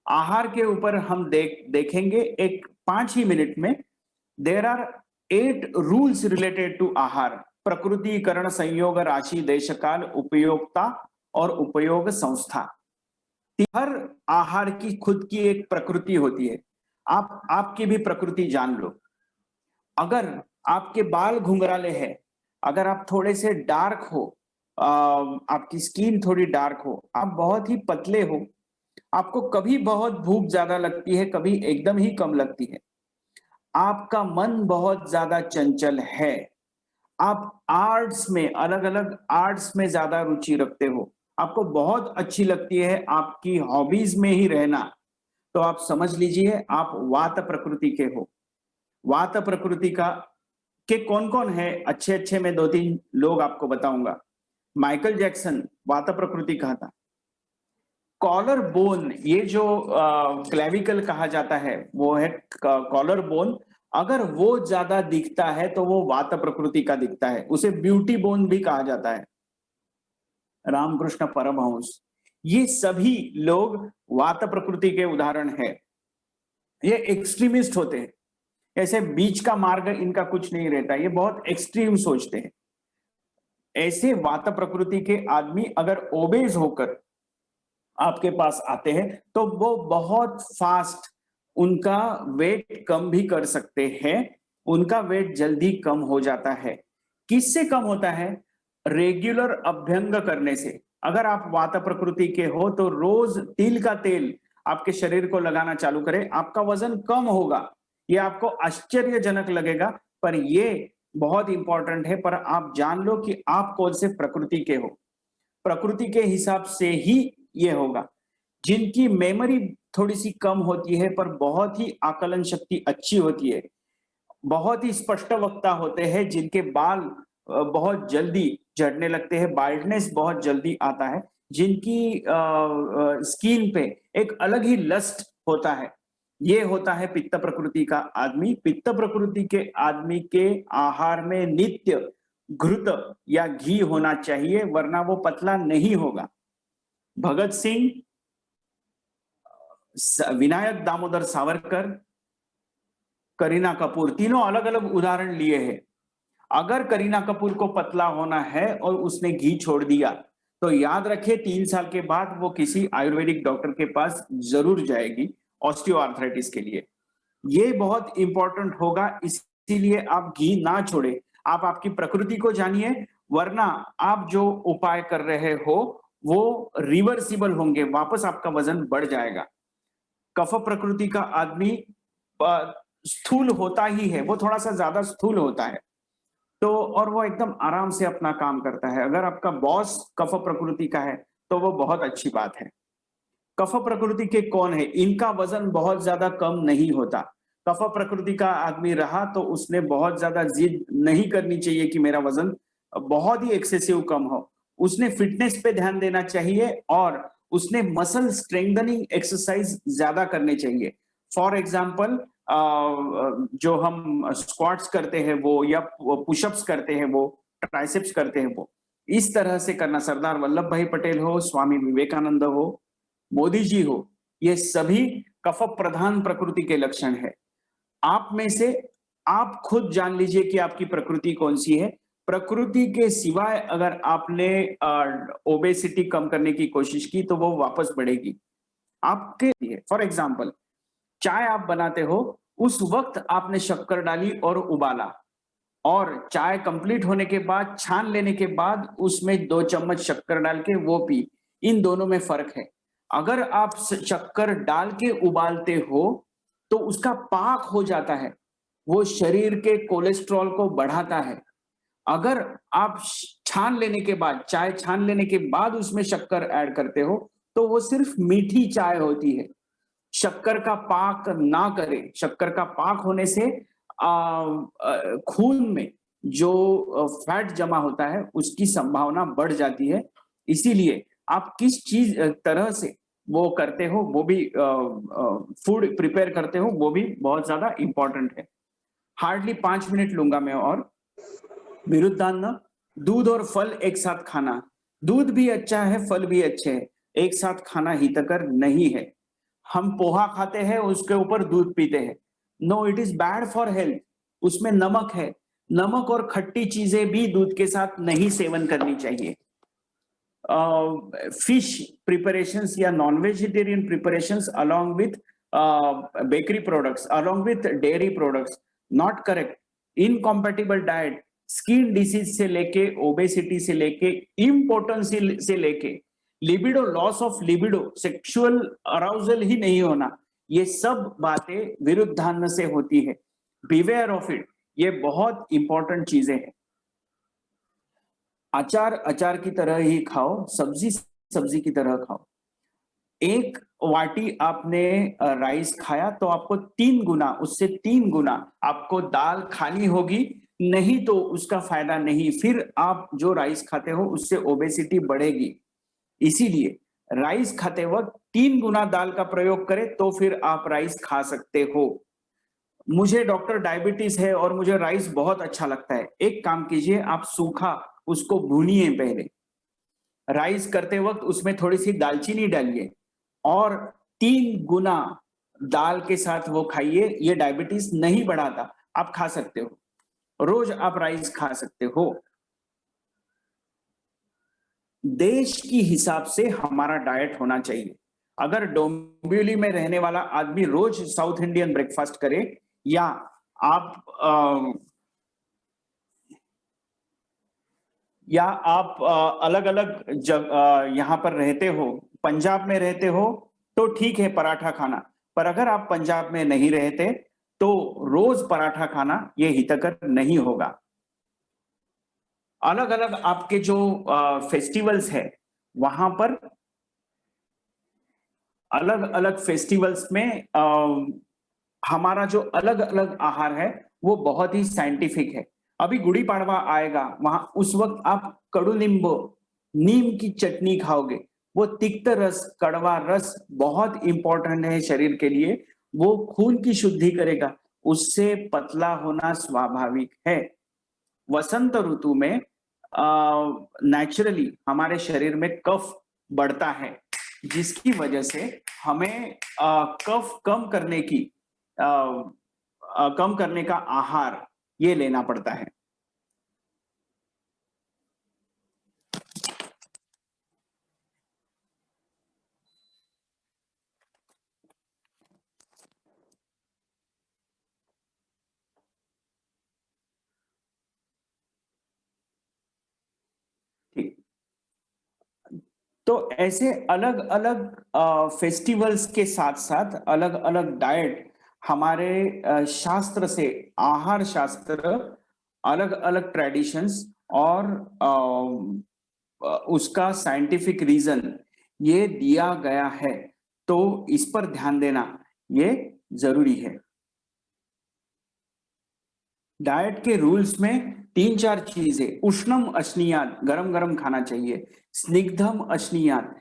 आहार के ऊपर हम देखेंगे एक 5 ही मिनट में। There are 8 rules related to आहार: प्रकृति, करण, संयोग, राशि, देशकाल, उपयोगिता और उपयोग संस्था। हर आहार की खुद की एक प्रकृति होती है। आपकी भी प्रकृति जान लो। अगर आपके बाल घुंघराले हैं, अगर आप थोड़े से डार्क हो, आपकी स्किन थोड़ी डार्क हो, आप बहुत ही पतले हो, आपको कभी बहुत भूख ज्यादा लगती है, कभी एकदम ही कम लगती है, आपका मन बहुत ज्यादा चंचल है, आप आर्ट्स में, अलग अलग आर्ट्स में ज्यादा रुचि रखते हो, आपको बहुत अच्छी लगती है आपकी हॉबीज में ही रहना, तो आप समझ लीजिए आप वात प्रकृति के हो। वात प्रकृति का के कौन कौन है अच्छे अच्छे, मैं 2-3 लोग आपको बताऊंगा। माइकल जैक्सन वात प्रकृति का था। कॉलर बोन, ये जो क्लेविकल कहा जाता है वो है कॉलर बोन, अगर वो ज्यादा दिखता है तो वो वात प्रकृति का दिखता है, उसे ब्यूटी बोन भी कहा जाता है। रामकृष्ण परमहंस, ये सभी लोग वात प्रकृति के उदाहरण है। ये एक्सट्रीमिस्ट होते हैं, ऐसे बीच का मार्ग इनका कुछ नहीं रहता, ये बहुत एक्सट्रीम सोचते हैं। ऐसे वात प्रकृति के आदमी अगर ओबेज होकर आपके पास आते हैं तो वो बहुत फास्ट उनका वेट कम भी कर सकते हैं, उनका वेट जल्दी कम हो जाता है। किससे कम होता है? रेगुलर अभ्यंग करने से। अगर आप वात प्रकृति के हो तो रोज तिल का तेल आपके शरीर को लगाना चालू करें, आपका वजन कम होगा। ये आपको आश्चर्यजनक लगेगा, पर ये बहुत इंपॉर्टेंट है। पर आप जान लो कि आप कौन से प्रकृति के हो, प्रकृति के हिसाब से ही ये होगा। जिनकी मेमोरी थोड़ी सी कम होती है पर बहुत ही आकलन शक्ति अच्छी होती है, बहुत ही स्पष्ट वक्ता होते हैं, जिनके बाल बहुत जल्दी झड़ने लगते हैं, बाल्डनेस बहुत जल्दी आता है, जिनकी स्किन पे एक अलग ही लस्ट होता है, ये होता है पित्त प्रकृति का आदमी। पित्त प्रकृति के आदमी के आहार में नित्य घृत या घी होना चाहिए, वरना वो पतला नहीं होगा। भगत सिंह, विनायक दामोदर सावरकर, करीना कपूर, तीनों अलग अलग उदाहरण लिए हैं। अगर करीना कपूर को पतला होना है और उसने घी छोड़ दिया तो याद रखिए 3 साल के बाद वो किसी आयुर्वेदिक डॉक्टर के पास जरूर जाएगी ऑस्टियोआर्थराइटिस के लिए। ये बहुत इंपॉर्टेंट होगा, इसीलिए आप घी ना छोड़े। आप आपकी प्रकृति को जानिए, वरना आप जो उपाय कर रहे हो वो रिवर्सिबल होंगे, वापस आपका वजन बढ़ जाएगा। कफ प्रकृति का आदमी स्थूल होता ही है, वो थोड़ा सा ज्यादा स्थूल होता है, तो और वो एकदम आराम से अपना काम करता है। अगर आपका बॉस कफ प्रकृति का है तो वो बहुत अच्छी बात है। कफ प्रकृति के कौन है, इनका वजन बहुत ज्यादा कम नहीं होता। कफ प्रकृति का आदमी रहा तो उसने बहुत ज्यादा जिद नहीं करनी चाहिए कि मेरा वजन बहुत ही एक्सेसिव कम हो। उसने फिटनेस पे ध्यान देना चाहिए और उसने मसल स्ट्रेंथनिंग एक्सरसाइज ज्यादा करने चाहिए। फॉर एग्जाम्पल जो हम स्क्वाट्स करते हैं वो, या पुशअप्स करते हैं वो, ट्राइसेप्स करते हैं वो, इस तरह से करना। सरदार वल्लभ भाई पटेल हो, स्वामी विवेकानंद हो, मोदी जी हो, ये सभी कफ प्रधान प्रकृति के लक्षण है। आप में से आप खुद जान लीजिए कि आपकी प्रकृति कौन सी है। प्रकृति के सिवाय अगर आपने ओबेसिटी कम करने की कोशिश की तो वो वापस बढ़ेगी आपके लिए। फॉर एग्जाम्पल, चाय आप बनाते हो, उस वक्त आपने शक्कर डाली और उबाला, और चाय कंप्लीट होने के बाद छान लेने के बाद उसमें 2 चम्मच शक्कर डाल के वो पी, इन दोनों में फर्क है। अगर आप शक्कर डाल के उबालते हो तो उसका पाक हो जाता है, वो शरीर के कोलेस्ट्रॉल को बढ़ाता है। अगर आप छान लेने के बाद, चाय छान लेने के बाद उसमें शक्कर ऐड करते हो तो वो सिर्फ मीठी चाय होती है। शक्कर का पाक ना करें। शक्कर का पाक होने से खून में जो फैट जमा होता है उसकी संभावना बढ़ जाती है। इसीलिए आप किस चीज तरह से वो करते हो, वो भी फूड प्रिपेयर करते हो, वो भी बहुत ज्यादा इंपॉर्टेंट है। हार्डली 5 मिनट लूंगा मैं और विरुद्धान्न, दूध और फल एक साथ खाना। दूध भी अच्छा है, फल भी अच्छे हैं, एक साथ खाना हितकर नहीं है। हम पोहा खाते हैं, उसके ऊपर दूध पीते हैं, no, it is bad for health. उसमें नमक है, नमक और खट्टी चीजें भी दूध के साथ नहीं सेवन करनी चाहिए। फिश प्रिपरेशंस या non vegetarian preparations along with bakery products, along with dairy products, not correct. Incompatible diet, skin disease से लेके, ओबेसिटी से लेके, इम्पोर्टेंस से लेके, libido, loss of libido, sexual arousal ही नहीं होना, ये सब बातें विरुद्धान्न से होती है। बिवेयर ऑफ इट, ये बहुत इंपॉर्टेंट चीजें हैं। अचार अचार की तरह ही खाओ, सब्जी सब्जी की तरह खाओ। एक वाटी आपने राइस खाया तो आपको 3 गुना, उससे 3 गुना आपको दाल खानी होगी, नहीं तो उसका फायदा नहीं। फिर आप जो राइस खाते हो उससे ओबेसिटी बढ़ेगी। इसीलिए राइस खाते वक्त 3 गुना दाल का प्रयोग करें तो फिर आप राइस खा सकते हो। मुझे डॉक्टर डायबिटीज है और मुझे राइस बहुत अच्छा लगता है, एक काम कीजिए, आप सूखा उसको भूनिए पहले, राइस करते वक्त उसमें थोड़ी सी दालचीनी डालिए और 3 गुना दाल के साथ वो खाइए। ये डायबिटीज नहीं बढ़ाता, आप खा सकते हो, रोज आप राइस खा सकते हो। देश की हिसाब से हमारा डाइट होना चाहिए। अगर डोंबिवली में रहने वाला आदमी रोज साउथ इंडियन ब्रेकफास्ट करे, या आप अलग अलग यहाँ पर रहते हो, पंजाब में रहते हो, तो ठीक है पराठा खाना। पर अगर आप पंजाब में नहीं रहते तो रोज पराठा खाना ये हितकर नहीं होगा। अलग अलग आपके जो फेस्टिवल्स है, वहां पर अलग अलग फेस्टिवल्स में हमारा जो अलग अलग आहार है वो बहुत ही साइंटिफिक है। अभी गुड़ी पाड़वा आएगा, वहां उस वक्त आप कड़ू नींबू, नीम की चटनी खाओगे। वो तिक्त रस, कड़वा रस बहुत इंपॉर्टेंट है शरीर के लिए। वो खून की शुद्धि करेगा, उससे पतला होना स्वाभाविक है। वसंत ऋतु में नेचुरली हमारे शरीर में कफ बढ़ता है, जिसकी वजह से हमें कफ कम करने का आहार ये लेना पड़ता है। ठीक, तो ऐसे अलग अलग फेस्टिवल्स के साथ साथ अलग अलग डाइट हमारे शास्त्र से, आहार शास्त्र, अलग अलग ट्रेडिशंस और उसका साइंटिफिक रीजन ये दिया गया है। तो इस पर ध्यान देना ये जरूरी है। डाइट के रूल्स में तीन चार चीजें: उष्णम अश्नीयात, गरम गरम खाना चाहिए। स्निग्धम अश्नीयात,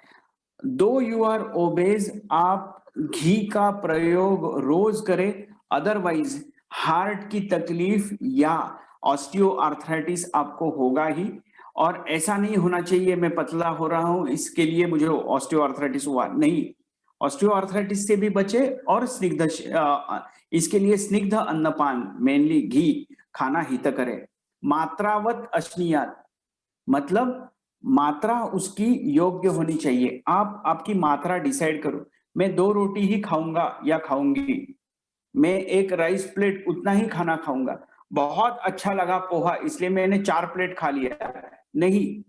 दो यू आर ओबेज, आप घी का प्रयोग रोज करें, अदरवाइज हार्ट की तकलीफ या ऑस्टियो आर्थराइटिस आपको होगा ही। और ऐसा नहीं होना चाहिए मैं पतला हो रहा हूं इसके लिए मुझे ऑस्टियो आर्थराइटिस हुआ, नहीं। ऑस्टियो आर्थराइटिस से भी बचे। और इसके लिए स्निग्ध अन्नपान, मेनली घी खाना हित करे। मात्रावत अश्नीयात, मतलब मात्रा उसकी योग्य होनी चाहिए। आप आपकी मात्रा डिसाइड करो, मैं 2 रोटी ही खाऊंगा या खाऊंगी, मैं एक राइस प्लेट उतना ही खाना खाऊंगा। बहुत अच्छा लगा पोहा इसलिए मैंने 4 प्लेट खा लिया, नहीं।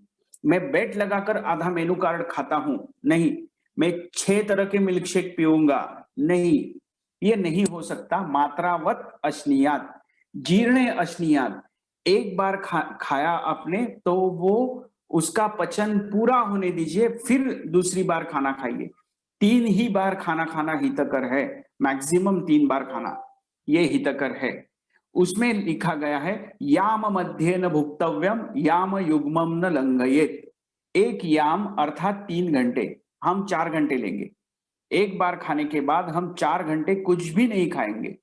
मैं बेट लगाकर आधा मेनू कार्ड खाता हूं, नहीं। मैं 6 तरह के मिल्क शेक पीऊंगा, नहीं। ये नहीं हो सकता। मात्रावत अश्नीयात। जीर्ण अश्नीयात, एक बार खाया आपने तो वो उसका पचन पूरा होने दीजिए, फिर दूसरी बार खाना खाइए। 3 ही बार खाना खाना हितकर है, मैक्सिमम 3 बार खाना ये हितकर है। उसमें लिखा गया है याम मध्य न भुक्तव्यम याम युग्मम न लंघयेत। एक याम अर्थात 3 घंटे, हम 4 घंटे लेंगे। एक बार खाने के बाद हम 4 घंटे कुछ भी नहीं खाएंगे,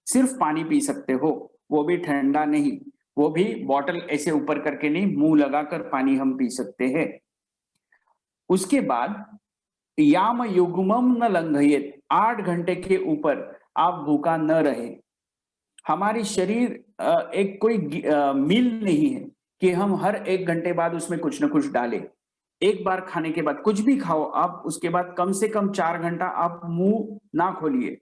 सिर्फ पानी पी सकते हो, वो भी ठंडा नहीं, वो भी बॉटल ऐसे ऊपर करके नहीं, मुंह लगाकर पानी हम पी सकते हैं। उसके बाद याम युग्मम न लंघयेत, 8 घंटे के ऊपर आप भूखा न रहे। हमारी शरीर एक कोई मील नहीं है कि हम हर 1 घंटे बाद उसमें कुछ ना कुछ डालें। एक बार खाने के बाद कुछ भी खाओ आप, उसके बाद कम से कम 4 घंटा आप मुंह ना खोलिए,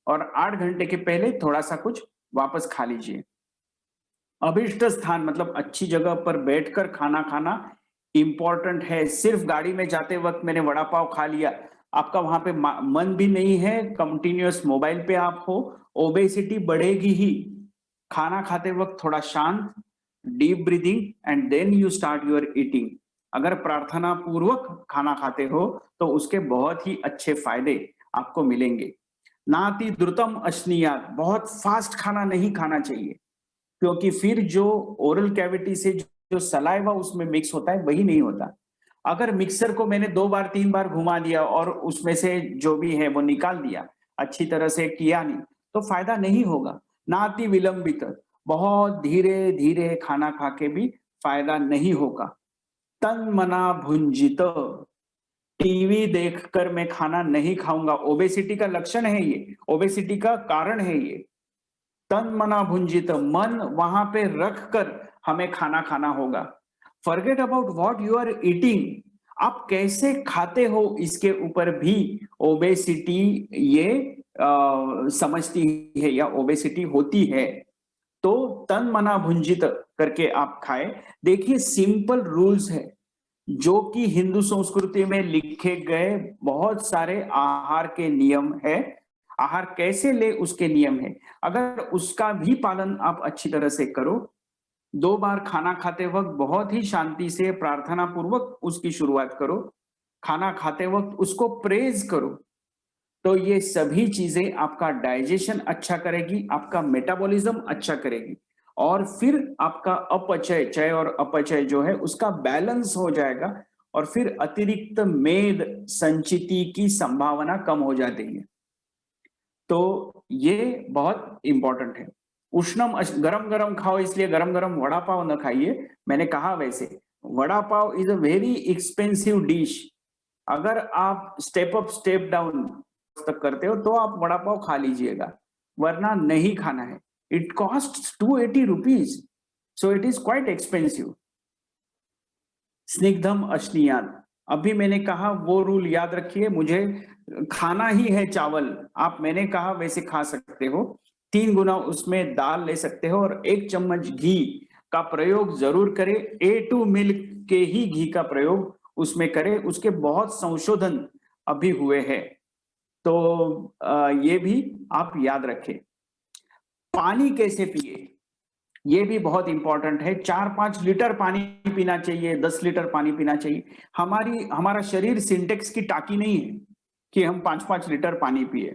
और 8 घंटे के पहले थोड़ा सा कुछ वापस खा लीजिए। अभिष्ट स्थान मतलब अच्छी जगह पर बैठकर खाना खाना इंपॉर्टेंट है। सिर्फ गाड़ी में जाते वक्त मैंने वड़ा पाव खा लिया, आपका वहां पे मन भी नहीं है, कंटिन्यूअस मोबाइल पे आप हो, ओबेसिटी बढ़ेगी ही। खाना खाते वक्त थोड़ा शांत, deep breathing and then you start your eating. अगर प्रार्थना पूर्वक खाना खाते हो तो उसके बहुत ही अच्छे फायदे आपको मिलेंगे। नाति द्रुतम अश्नीयात, बहुत फास्ट खाना नहीं खाना चाहिए, क्योंकि फिर जो ओरल कैविटी से जो सलाइवा उसमें मिक्स होता है वही नहीं होता। अगर मिक्सर को मैंने 2 बार 3 बार घुमा दिया और उसमें से जो भी है वो निकाल दिया, अच्छी तरह से किया नहीं, तो फायदा नहीं होगा। नाति विलंबित, बहुत धीरे धीरे खाना खा के भी फायदा नहीं होगा। तन मना भुंजित, टीवी देखकर मैं खाना नहीं खाऊंगा, ओबेसिटी का लक्षण है ये, ओबेसिटी का कारण है ये। तन मना भुंजित, मन वहां पे रख कर हमें खाना खाना होगा। Forget about what you are eating, आप कैसे खाते हो इसके ऊपर भी ओबेसिटी ये समझती है या ओबेसिटी होती है। तो तन मना भुंजित करके आप खाएं। देखिए सिंपल रूल्स है जो कि हिंदू संस्कृति में लिखे गए बहुत सारे आहार के नियम है। आहार कैसे ले उसके नियम है, अगर उसका भी पालन आप अच्छी तरह से करो, 2 बार खाना खाते वक्त बहुत ही शांति से प्रार्थना पूर्वक उसकी शुरुआत करो, खाना खाते वक्त उसको प्रेज करो, तो ये सभी चीजें आपका डाइजेशन अच्छा करेगी, आपका मेटाबॉलिज्म अच्छा करेगी और फिर आपका अपचय, चय और अपचय जो है उसका बैलेंस हो जाएगा और फिर अतिरिक्त मेद संचिति की संभावना कम हो जाती है। तो ये बहुत इंपॉर्टेंट है। उष्णम गरम गरम खाओ, इसलिए गरम गरम वड़ा पाव न खाइए। मैंने कहा वैसे vada pav is a very expensive dish. अगर आप स्टेप अप स्टेप डाउन तक करते हो तो आप वड़ा पाव खा लीजिएगा, वरना नहीं खाना है। It cost 280 rupees, so it is quite expensive. स्निग्धम अश्नीयात, अभी मैंने कहा वो रूल याद रखिए, मुझे खाना ही है चावल, आप मैंने कहा वैसे खा सकते हो, 3 गुना उसमें दाल ले सकते हो और 1 चम्मच घी का प्रयोग जरूर करें। A2 मिल्क के ही घी का प्रयोग उसमें करें, उसके बहुत संशोधन अभी हुए हैं, तो ये भी आप याद रखें। पानी कैसे पिए ये भी बहुत इंपॉर्टेंट है। 4-5 लीटर पानी पीना चाहिए, 10 लीटर पानी पीना चाहिए। हमारा शरीर सिंटेक्स की टाकी नहीं है कि हम 5-5 लीटर पानी पिए।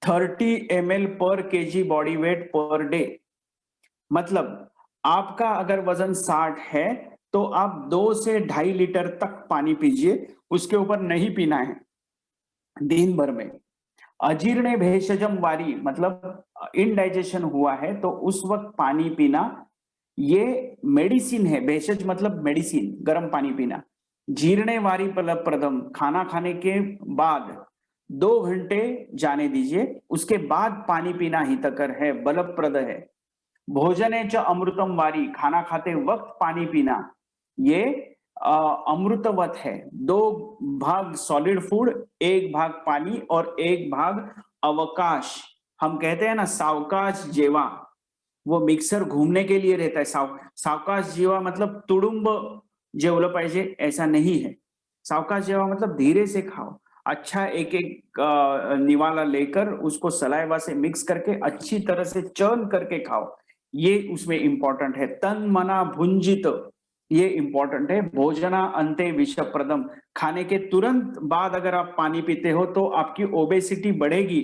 30 ml पर KG body weight per day, मतलब आपका अगर वजन 60 है तो आप 2 से 2.5 लीटर तक पानी पीजिए, उसके ऊपर नहीं पीना है दिन भर में। अजीर्ण भेषजम वारी, मतलब इनडाइजेशन हुआ है तो उस वक्त पानी पीना ये मेडिसिन है। भेषज मतलब मेडिसिन, गर्म पानी पीना। जीर्णे वारी फलप्रदम, खाना खाने के बाद 2 घंटे जाने दीजिए, उसके बाद पानी पीना हितकर है, बलप्रद है। भोजने च अमृतम वारी, खाना खाते वक्त पानी पीना ये अमृतवत है। 2 भाग सॉलिड फूड, 1 भाग पानी और 1 भाग अवकाश। हम कहते हैं ना सावकाश जेवा, वो मिक्सर घूमने के लिए रहता है। सावकाश जेवा मतलब तुडुंब जेवलं पाहिजे ऐसा नहीं है। सावकाश जेवा मतलब धीरे से खाओ, अच्छा एक एक निवाला लेकर उसको सलाइवा से मिक्स करके अच्छी तरह से चर्न करके खाओ, ये उसमें इंपॉर्टेंट है। तन मना भुंजित, ये इंपॉर्टेंट है। भोजना अंते विषप्रदम, खाने के तुरंत बाद अगर आप पानी पीते हो तो आपकी ओबेसिटी बढ़ेगी।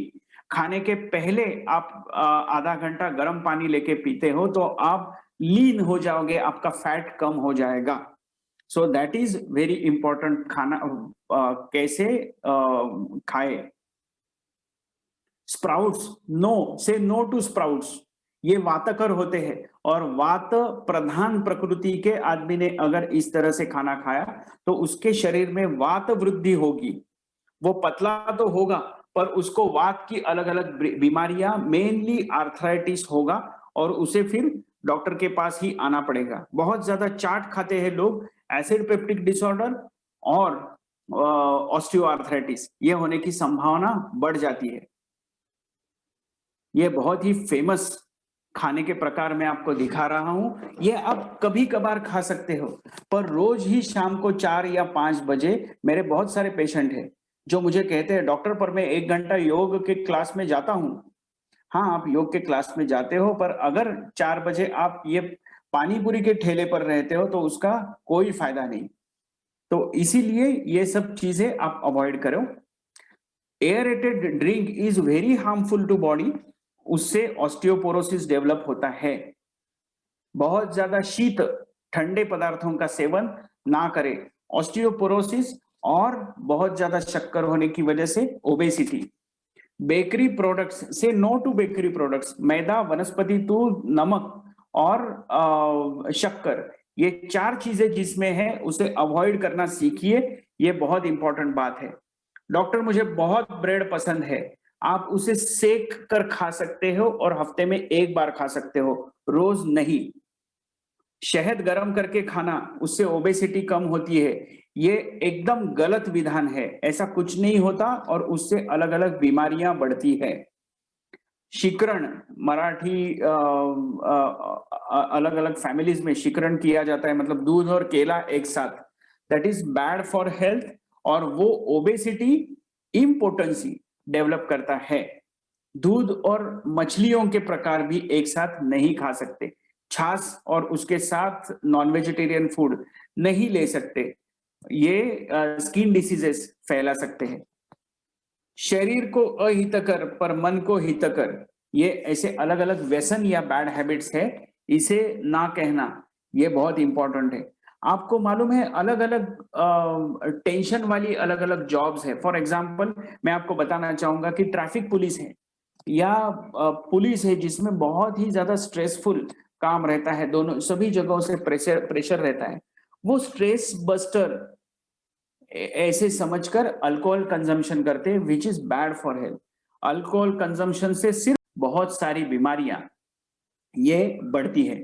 खाने के पहले आप आधा घंटा गर्म पानी लेके पीते हो तो आप लीन हो जाओगे, आपका फैट कम हो जाएगा। So that is very important. खाना कैसे खाए। स्प्राउट्स, नो, से नो टू स्प्राउट्स, ये वातकर होते हैं और वात प्रधान प्रकृति के आदमी ने अगर इस तरह से खाना खाया तो उसके शरीर में वात वृद्धि होगी। वो पतला तो होगा पर उसको वात की अलग अलग बीमारियां, मेनली आर्थराइटिस होगा और उसे फिर डॉक्टर के पास ही आना पड़ेगा। बहुत ज्यादा चाट खाते हैं लोग, एसिड पेप्टिक डिसऑर्डर और ऑस्टियोआर्थराइटिस ये होने की संभावना बढ़ जाती है। ये बहुत ही फेमस खाने के प्रकार मैं आपको दिखा रहा हूं, ये आप कभी कभार खा सकते हो, पर रोज ही शाम को 4 या 5 बजे मेरे बहुत सारे पेशेंट हैं जो मुझे कहते हैं डॉक्टर पर मैं 1 घंटा योग के क्लास में जाता हूं। हाँ, आप योग के क्लास में जाते हो पर अगर 4 बजे आप ये पानी पूरी के ठेले पर रहते हो तो उसका कोई फायदा नहीं। तो इसीलिए ये सब चीजें आप अवॉइड करो। Aerated drink is very harmful to body, उससे ऑस्टियोपोरोसिस डेवलप होता है। बहुत ज्यादा शीत ठंडे पदार्थों का सेवन ना करें, ऑस्टियोपोरोसिस और बहुत ज्यादा शक्कर होने की वजह से ओबेसिटी। बेकरी प्रोडक्ट्स से नो टू बेकरी प्रोडक्ट्स, मैदा, वनस्पति दूध, नमक और शक्कर, ये 4 चीजें जिसमें है उसे अवॉइड करना सीखिए, ये बहुत इंपॉर्टेंट बात है। डॉक्टर मुझे बहुत ब्रेड पसंद है, आप उसे सेक कर खा सकते हो और हफ्ते में 1 बार खा सकते हो, रोज नहीं। शहद गर्म करके खाना, उससे ओबेसिटी कम होती है, ये एकदम गलत विधान है। ऐसा कुछ नहीं होता और उससे अलग अलग बीमारियां बढ़ती है। शिकरण, मराठी अलग अलग फैमिलीज में शिकरण किया जाता है, मतलब दूध और केला एक साथ, that is bad for health और वो ओबेसिटी इम्पोर्टेंसी डेवलप करता है। दूध और मछलियों के प्रकार भी एक साथ नहीं खा सकते। छाछ और उसके साथ नॉन वेजिटेरियन फूड नहीं ले सकते, ये स्किन डिसीजेस फैला सकते हैं। शरीर को अहितकर पर मन को हितकर, ये ऐसे अलग अलग व्यसन या बैड हैबिट्स है, इसे ना कहना ये बहुत इंपॉर्टेंट है। आपको मालूम है अलग अलग टेंशन वाली अलग अलग जॉब्स है। फॉर एग्जांपल मैं आपको बताना चाहूंगा कि ट्रैफिक पुलिस है या पुलिस है, जिसमें बहुत ही ज्यादा स्ट्रेसफुल काम रहता है, दोनों सभी जगहों से प्रेशर प्रेशर रहता है। वो स्ट्रेस बस्टर ऐसे समझकर अल्कोहल कंजम्पशन करते हैं, which is bad for health. Alcohol consumption से सिर्फ बहुत सारी बीमारियां ये बढ़ती है।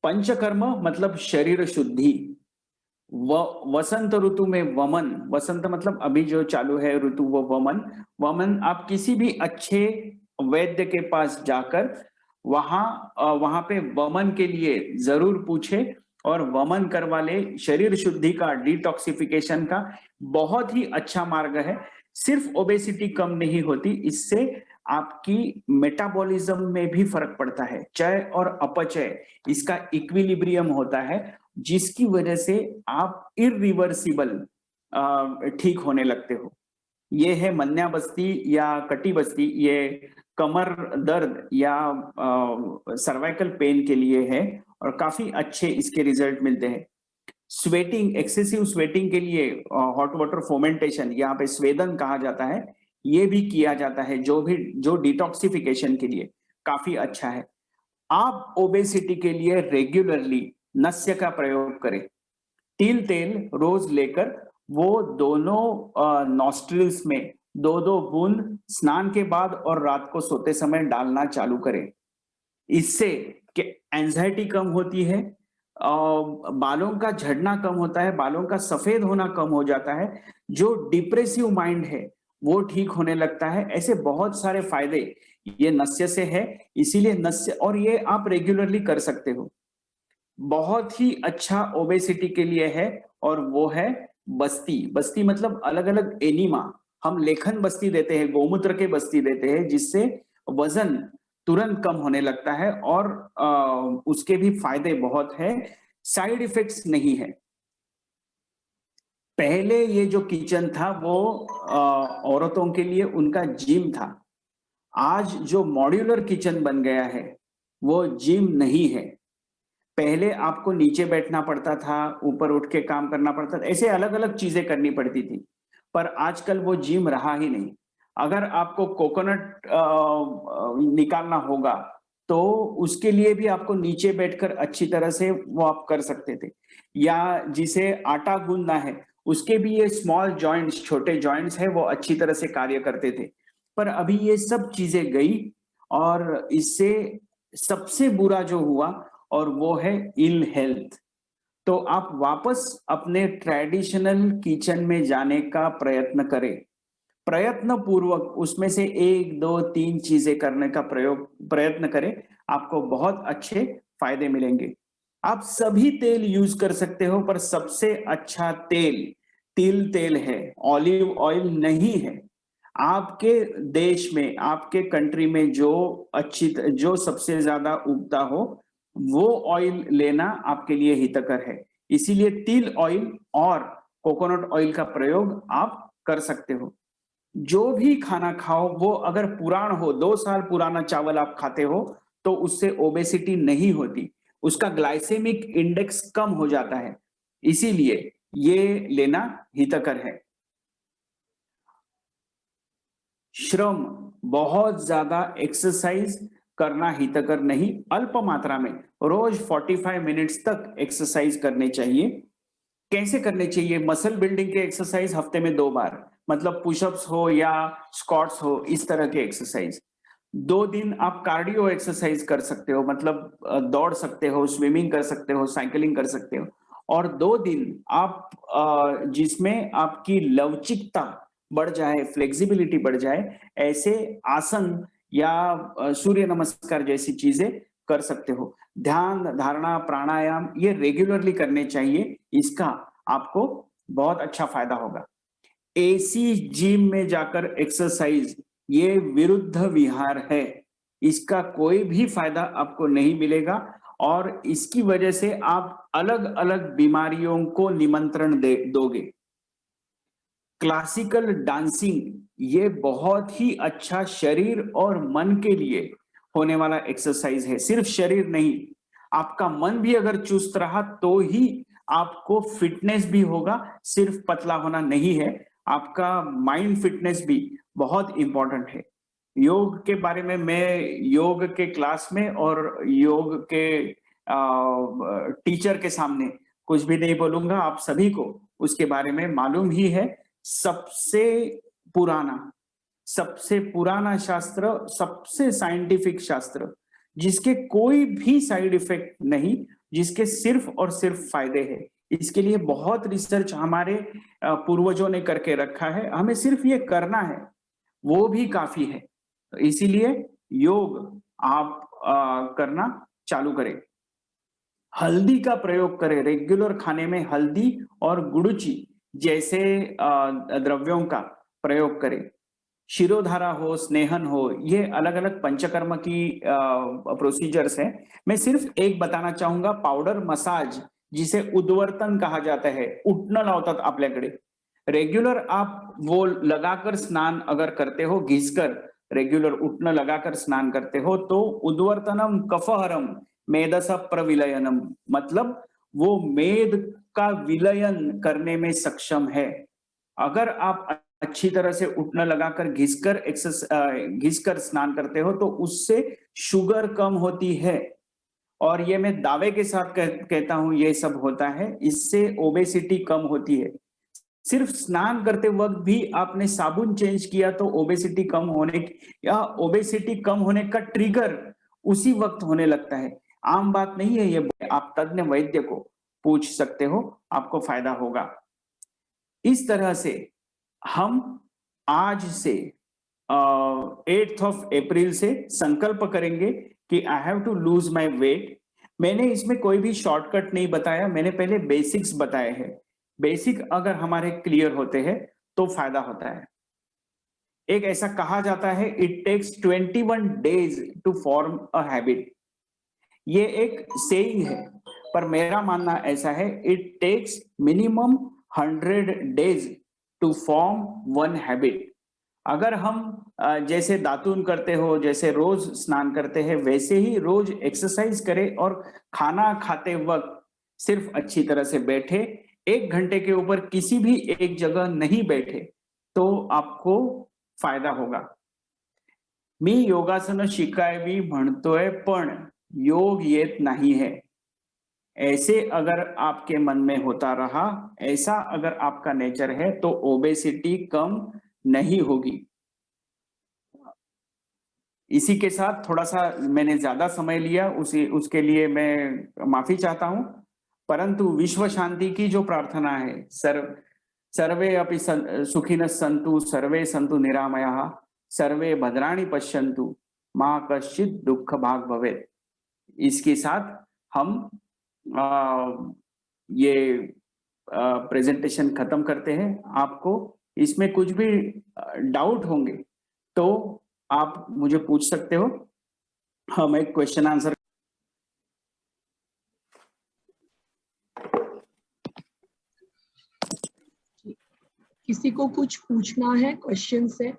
पंचकर्म मतलब शरीर शुद्धि। वसंत ऋतु में वमन, वसंत मतलब अभी जो चालू है ऋतु, वो वमन। वमन आप किसी भी अच्छे वैद्य के पास जाकर वहां पे वमन के लिए जरूर पूछे और वमन करवा ले। शरीर शुद्धि का, डिटॉक्सिफिकेशन का बहुत ही अच्छा मार्ग है। सिर्फ ओबेसिटी कम नहीं होती, इससे आपकी मेटाबॉलिज्म में भी फर्क पड़ता है। चय और अपचय, इसका इक्विलिब्रियम होता है, जिसकी वजह से आप इरिवर्सिबल ठीक होने लगते हो। ये है मन्या बस्ती या कटी बस्ती, ये कमर दर्द या सर्वाइकल पेन के लिए है और काफी अच्छे इसके रिजल्ट मिलते हैं। स्वेटिंग, एक्सेसिव स्वेटिंग के लिए हॉट वाटर फोमेंटेशन, यहाँ पे स्वेदन कहा जाता है, ये भी किया जाता है, जो डिटॉक्सिफिकेशन के लिए काफी अच्छा है। आप ओबेसिटी के लिए रेगुलरली नस्य का प्रयोग करें। तिल तेल रोज लेकर वो दोनों नॉस्ट्रिल्स में दो दो बूंद स्नान के बाद और रात को सोते समय डालना चालू करें। इससे एंजाइटी कम होती है, बालों का झड़ना कम होता है, बालों का सफेद होना कम हो जाता है, जो डिप्रेसिव माइंड है वो ठीक होने लगता है। ऐसे बहुत सारे फायदे ये नस्य से है, इसीलिए नस्य, और ये आप रेगुलरली कर सकते हो। बहुत ही अच्छा ओबेसिटी के लिए है और वो है बस्ती। बस्ती मतलब अलग अलग एनिमा, हम लेखन बस्ती देते हैं, गोमूत्र के बस्ती देते हैं, जिससे वजन तुरंत कम होने लगता है और उसके भी फायदे बहुत है, साइड इफेक्ट्स नहीं है। पहले ये जो किचन था वो औरतों के लिए उनका जिम था। आज जो मॉड्यूलर किचन बन गया है वो जिम नहीं है। पहले आपको नीचे बैठना पड़ता था, ऊपर उठ के काम करना पड़ता था, ऐसे अलग अलग चीजें करनी पड़ती थी, पर आजकल वो जिम रहा ही नहीं। अगर आपको कोकोनट निकालना होगा तो उसके लिए भी आपको नीचे बैठकर अच्छी तरह से वो आप कर सकते थे, या जिसे आटा गूंदना है उसके भी ये स्मॉल जॉइंट्स, छोटे जॉइंट्स है, वो अच्छी तरह से कार्य करते थे। पर अभी ये सब चीजें गई और इससे सबसे बुरा जो हुआ और वो है इल हेल्थ। तो आप वापस अपने ट्रेडिशनल किचन में जाने का प्रयत्न करें, प्रयत्न पूर्वक उसमें से एक दो तीन चीजें करने का प्रयत्न करें, आपको बहुत अच्छे फायदे मिलेंगे। आप सभी तेल यूज कर सकते हो, पर सबसे अच्छा तेल तिल तेल है, ऑलिव ऑयल नहीं है। आपके देश में, आपके कंट्री में जो सबसे ज्यादा उगता हो वो ऑयल लेना आपके लिए हितकर है। इसीलिए तिल ऑयल और कोकोनट ऑयल का प्रयोग आप कर सकते हो। जो भी खाना खाओ वो अगर पुरान हो, 2 साल पुराना चावल आप खाते हो तो उससे ओबेसिटी नहीं होती, उसका ग्लाइसेमिक इंडेक्स कम हो जाता है, इसीलिए ये लेना हितकर है। श्रम, बहुत ज्यादा एक्सरसाइज करना हितकर नहीं, अल्प मात्रा में रोज 45 मिनट्स तक एक्सरसाइज करने चाहिए। कैसे करने चाहिए? मसल बिल्डिंग के एक्सरसाइज हफ्ते में 2 बार, मतलब पुशअप्स हो या स्क्वाट्स हो, इस तरह के एक्सरसाइज। 2 दिन आप कार्डियो एक्सरसाइज कर सकते हो, मतलब दौड़ सकते हो, स्विमिंग कर सकते हो, साइकिलिंग कर सकते हो। और 2 दिन आप जिसमें आपकी लवचिकता बढ़ जाए, फ्लेक्सिबिलिटी बढ़ जाए, ऐसे आसन या सूर्य नमस्कार जैसी चीजें कर सकते हो। ध्यान धारणा प्राणायाम ये रेगुलरली करने चाहिए, इसका आपको बहुत अच्छा फायदा होगा। एसी जिम में जाकर एक्सरसाइज ये विरुद्ध विहार है, इसका कोई भी फायदा आपको नहीं मिलेगा और इसकी वजह से आप अलग अलग बीमारियों को निमंत्रण दोगे। क्लासिकल डांसिंग ये बहुत ही अच्छा शरीर और मन के लिए होने वाला एक्सरसाइज है, सिर्फ शरीर नहीं, आपका मन भी अगर चुस्त रहा तो ही आपको फिटनेस भी होगा, सिर्फ पतला होना नहीं है, आपका माइंड फिटनेस भी बहुत इंपॉर्टेंट है। योग के बारे में मैं योग के क्लास में और योग के टीचर के सामने कुछ भी नहीं बोलूंगा, आप सभी को उसके बारे में मालूम ही है। सबसे पुराना शास्त्र, सबसे साइंटिफिक शास्त्र, जिसके कोई भी साइड इफेक्ट नहीं, जिसके सिर्फ और सिर्फ फायदे हैं। इसके लिए बहुत रिसर्च हमारे पूर्वजों ने करके रखा है, हमें सिर्फ ये करना है, वो भी काफी है। तो इसीलिए योग आप करना चालू करें। हल्दी का प्रयोग करें, रेगुलर खाने में हल्दी और गुड़ची जैसे द्रव्यों का प्रयोग करें। शिरोधारा हो, स्नेहन हो, ये अलग अलग पंचकर्म की प्रोसीजर्स हैं। मैं सिर्फ एक बताना चाहूंगा, पाउडर मसाज जिसे उद्वर्तन कहा जाता है, उठणं लावतात आपल्याकडे, रेगुलर आप वो लगाकर स्नान अगर करते हो, घिसकर रेगुलर उठणं लगाकर स्नान करते हो, तो उद्वर्तनम कफहरम मेदस प्रविलयनम, मतलब वो मेद का विलयन करने में सक्षम है। अगर आप अच्छी तरह से उठणं लगाकर घिसकर स्नान करते हो तो उससे शुगर कम होती है, और ये मैं दावे के साथ कहता हूं ये सब होता है, इससे ओबेसिटी कम होती है। सिर्फ स्नान करते वक्त भी आपने साबुन चेंज किया तो ओबेसिटी कम होने या ओबेसिटी कम होने का ट्रिगर उसी वक्त होने लगता है। आम बात नहीं है ये, आप तज्ञ वैद्य को पूछ सकते हो, आपको फायदा होगा। इस तरह से हम आज से 8 अप्रैल से संकल्प करेंगे कि I have to lose my weight. मैंने इसमें कोई भी शॉर्टकट नहीं बताया, मैंने पहले बेसिक्स बताए हैं। बेसिक अगर हमारे क्लियर होते हैं तो फायदा होता है। एक ऐसा कहा जाता है, it takes 21 days to form a habit, ये एक सेइंग है, पर मेरा मानना ऐसा है, it takes minimum 100 days to form one habit. अगर हम जैसे दातून करते हो, जैसे रोज स्नान करते हैं, वैसे ही रोज एक्सरसाइज करें और खाना खाते वक्त सिर्फ अच्छी तरह से बैठे, 1 घंटे के ऊपर किसी भी एक जगह नहीं बैठे तो आपको फायदा होगा। मी योगासन शिकावी म्हणतोय पण योग येत नहीं है, ऐसे अगर आपके मन में होता रहा, ऐसा अगर आपका नेचर है तो ओबेसिटी कम नहीं होगी। इसी के साथ थोड़ा सा मैंने ज्यादा समय लिया, उसके लिए मैं माफी चाहता हूं, परंतु विश्व शांति की जो प्रार्थना है, सर्वे अपि सुखिनः सन्तु, सर्वे सन्तु निरामयाः, सर्वे भद्राणि पश्यन्तु, मा कश्चित् दुःख भाग भवेत्, इसके साथ हम ये प्रेजेंटेशन खत्म करते हैं। आपको इसमें कुछ भी डाउट होंगे तो आप मुझे पूछ सकते हो, हम एक क्वेश्चन आंसर। किसी को कुछ पूछना है, क्वेश्चन है?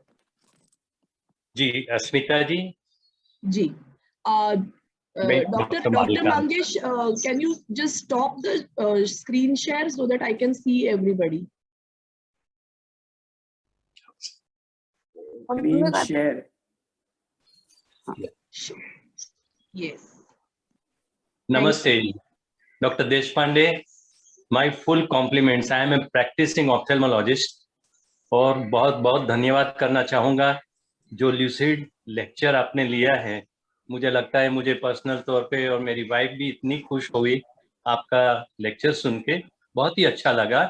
जी अस्मिता जी। जी doctor Mangesh, can you just stop the screen share so that I can see everybody? Screen share, yes. नमस्ते जी, doctor Deshpande, my full compliments. I am a practising ophthalmologist और बहुत बहुत धन्यवाद करना चाहूंगा जो ल्यूसिड लेक्चर आपने लिया है, मुझे लगता है मुझे पर्सनल तौर पे और मेरी वाइफ भी इतनी खुश हुई आपका लेक्चर सुन के, बहुत ही अच्छा लगा।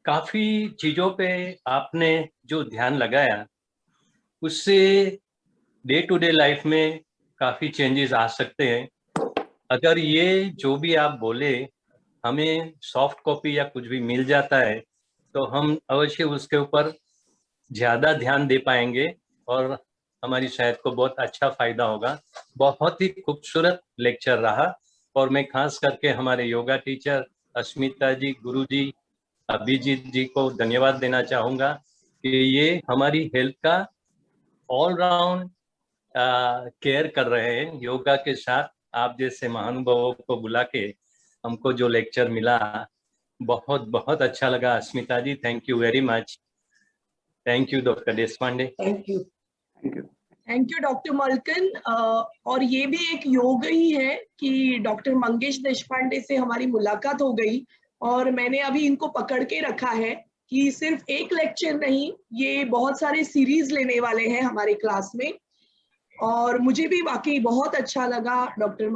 काफी चीजों पे आपने जो ध्यान लगाया उससे डे टू डे लाइफ में काफी चेंजेस आ सकते हैं। अगर ये जो भी आप बोले हमें सॉफ्ट कॉपी या कुछ भी मिल जाता है तो हम अवश्य उसके ऊपर ज्यादा ध्यान दे पाएंगे और हमारी सेहत को बहुत अच्छा फायदा होगा। बहुत ही खूबसूरत लेक्चर रहा और मैं खास करके हमारे योगा टीचर अस्मिता जी, गुरु जी, अभिजीत जी को धन्यवाद देना चाहूंगा कि ये हमारी हेल्थ का ऑल राउंड केयर कर रहे हैं। योगा के साथ आप जैसे महानुभावों को बुला के हमको जो लेक्चर मिला, बहुत बहुत अच्छा लगा। Asmita ji, thank you very much. Thank you doctor Deshpande. Thank you. Thank you. Thank you doctor Malkan. और ये भी एक योग ही है कि डॉक्टर मंगेश देशपांडे से हमारी मुलाकात हो गई और मैंने अभी इनको पकड़ के रखा है कि सिर्फ एक लेक्चर नहीं, ये बहुत सारे सीरीज लेने वाले हैं हमारे क्लास में। और मुझे भी वाकई बहुत अच्छा लगा डॉक्टर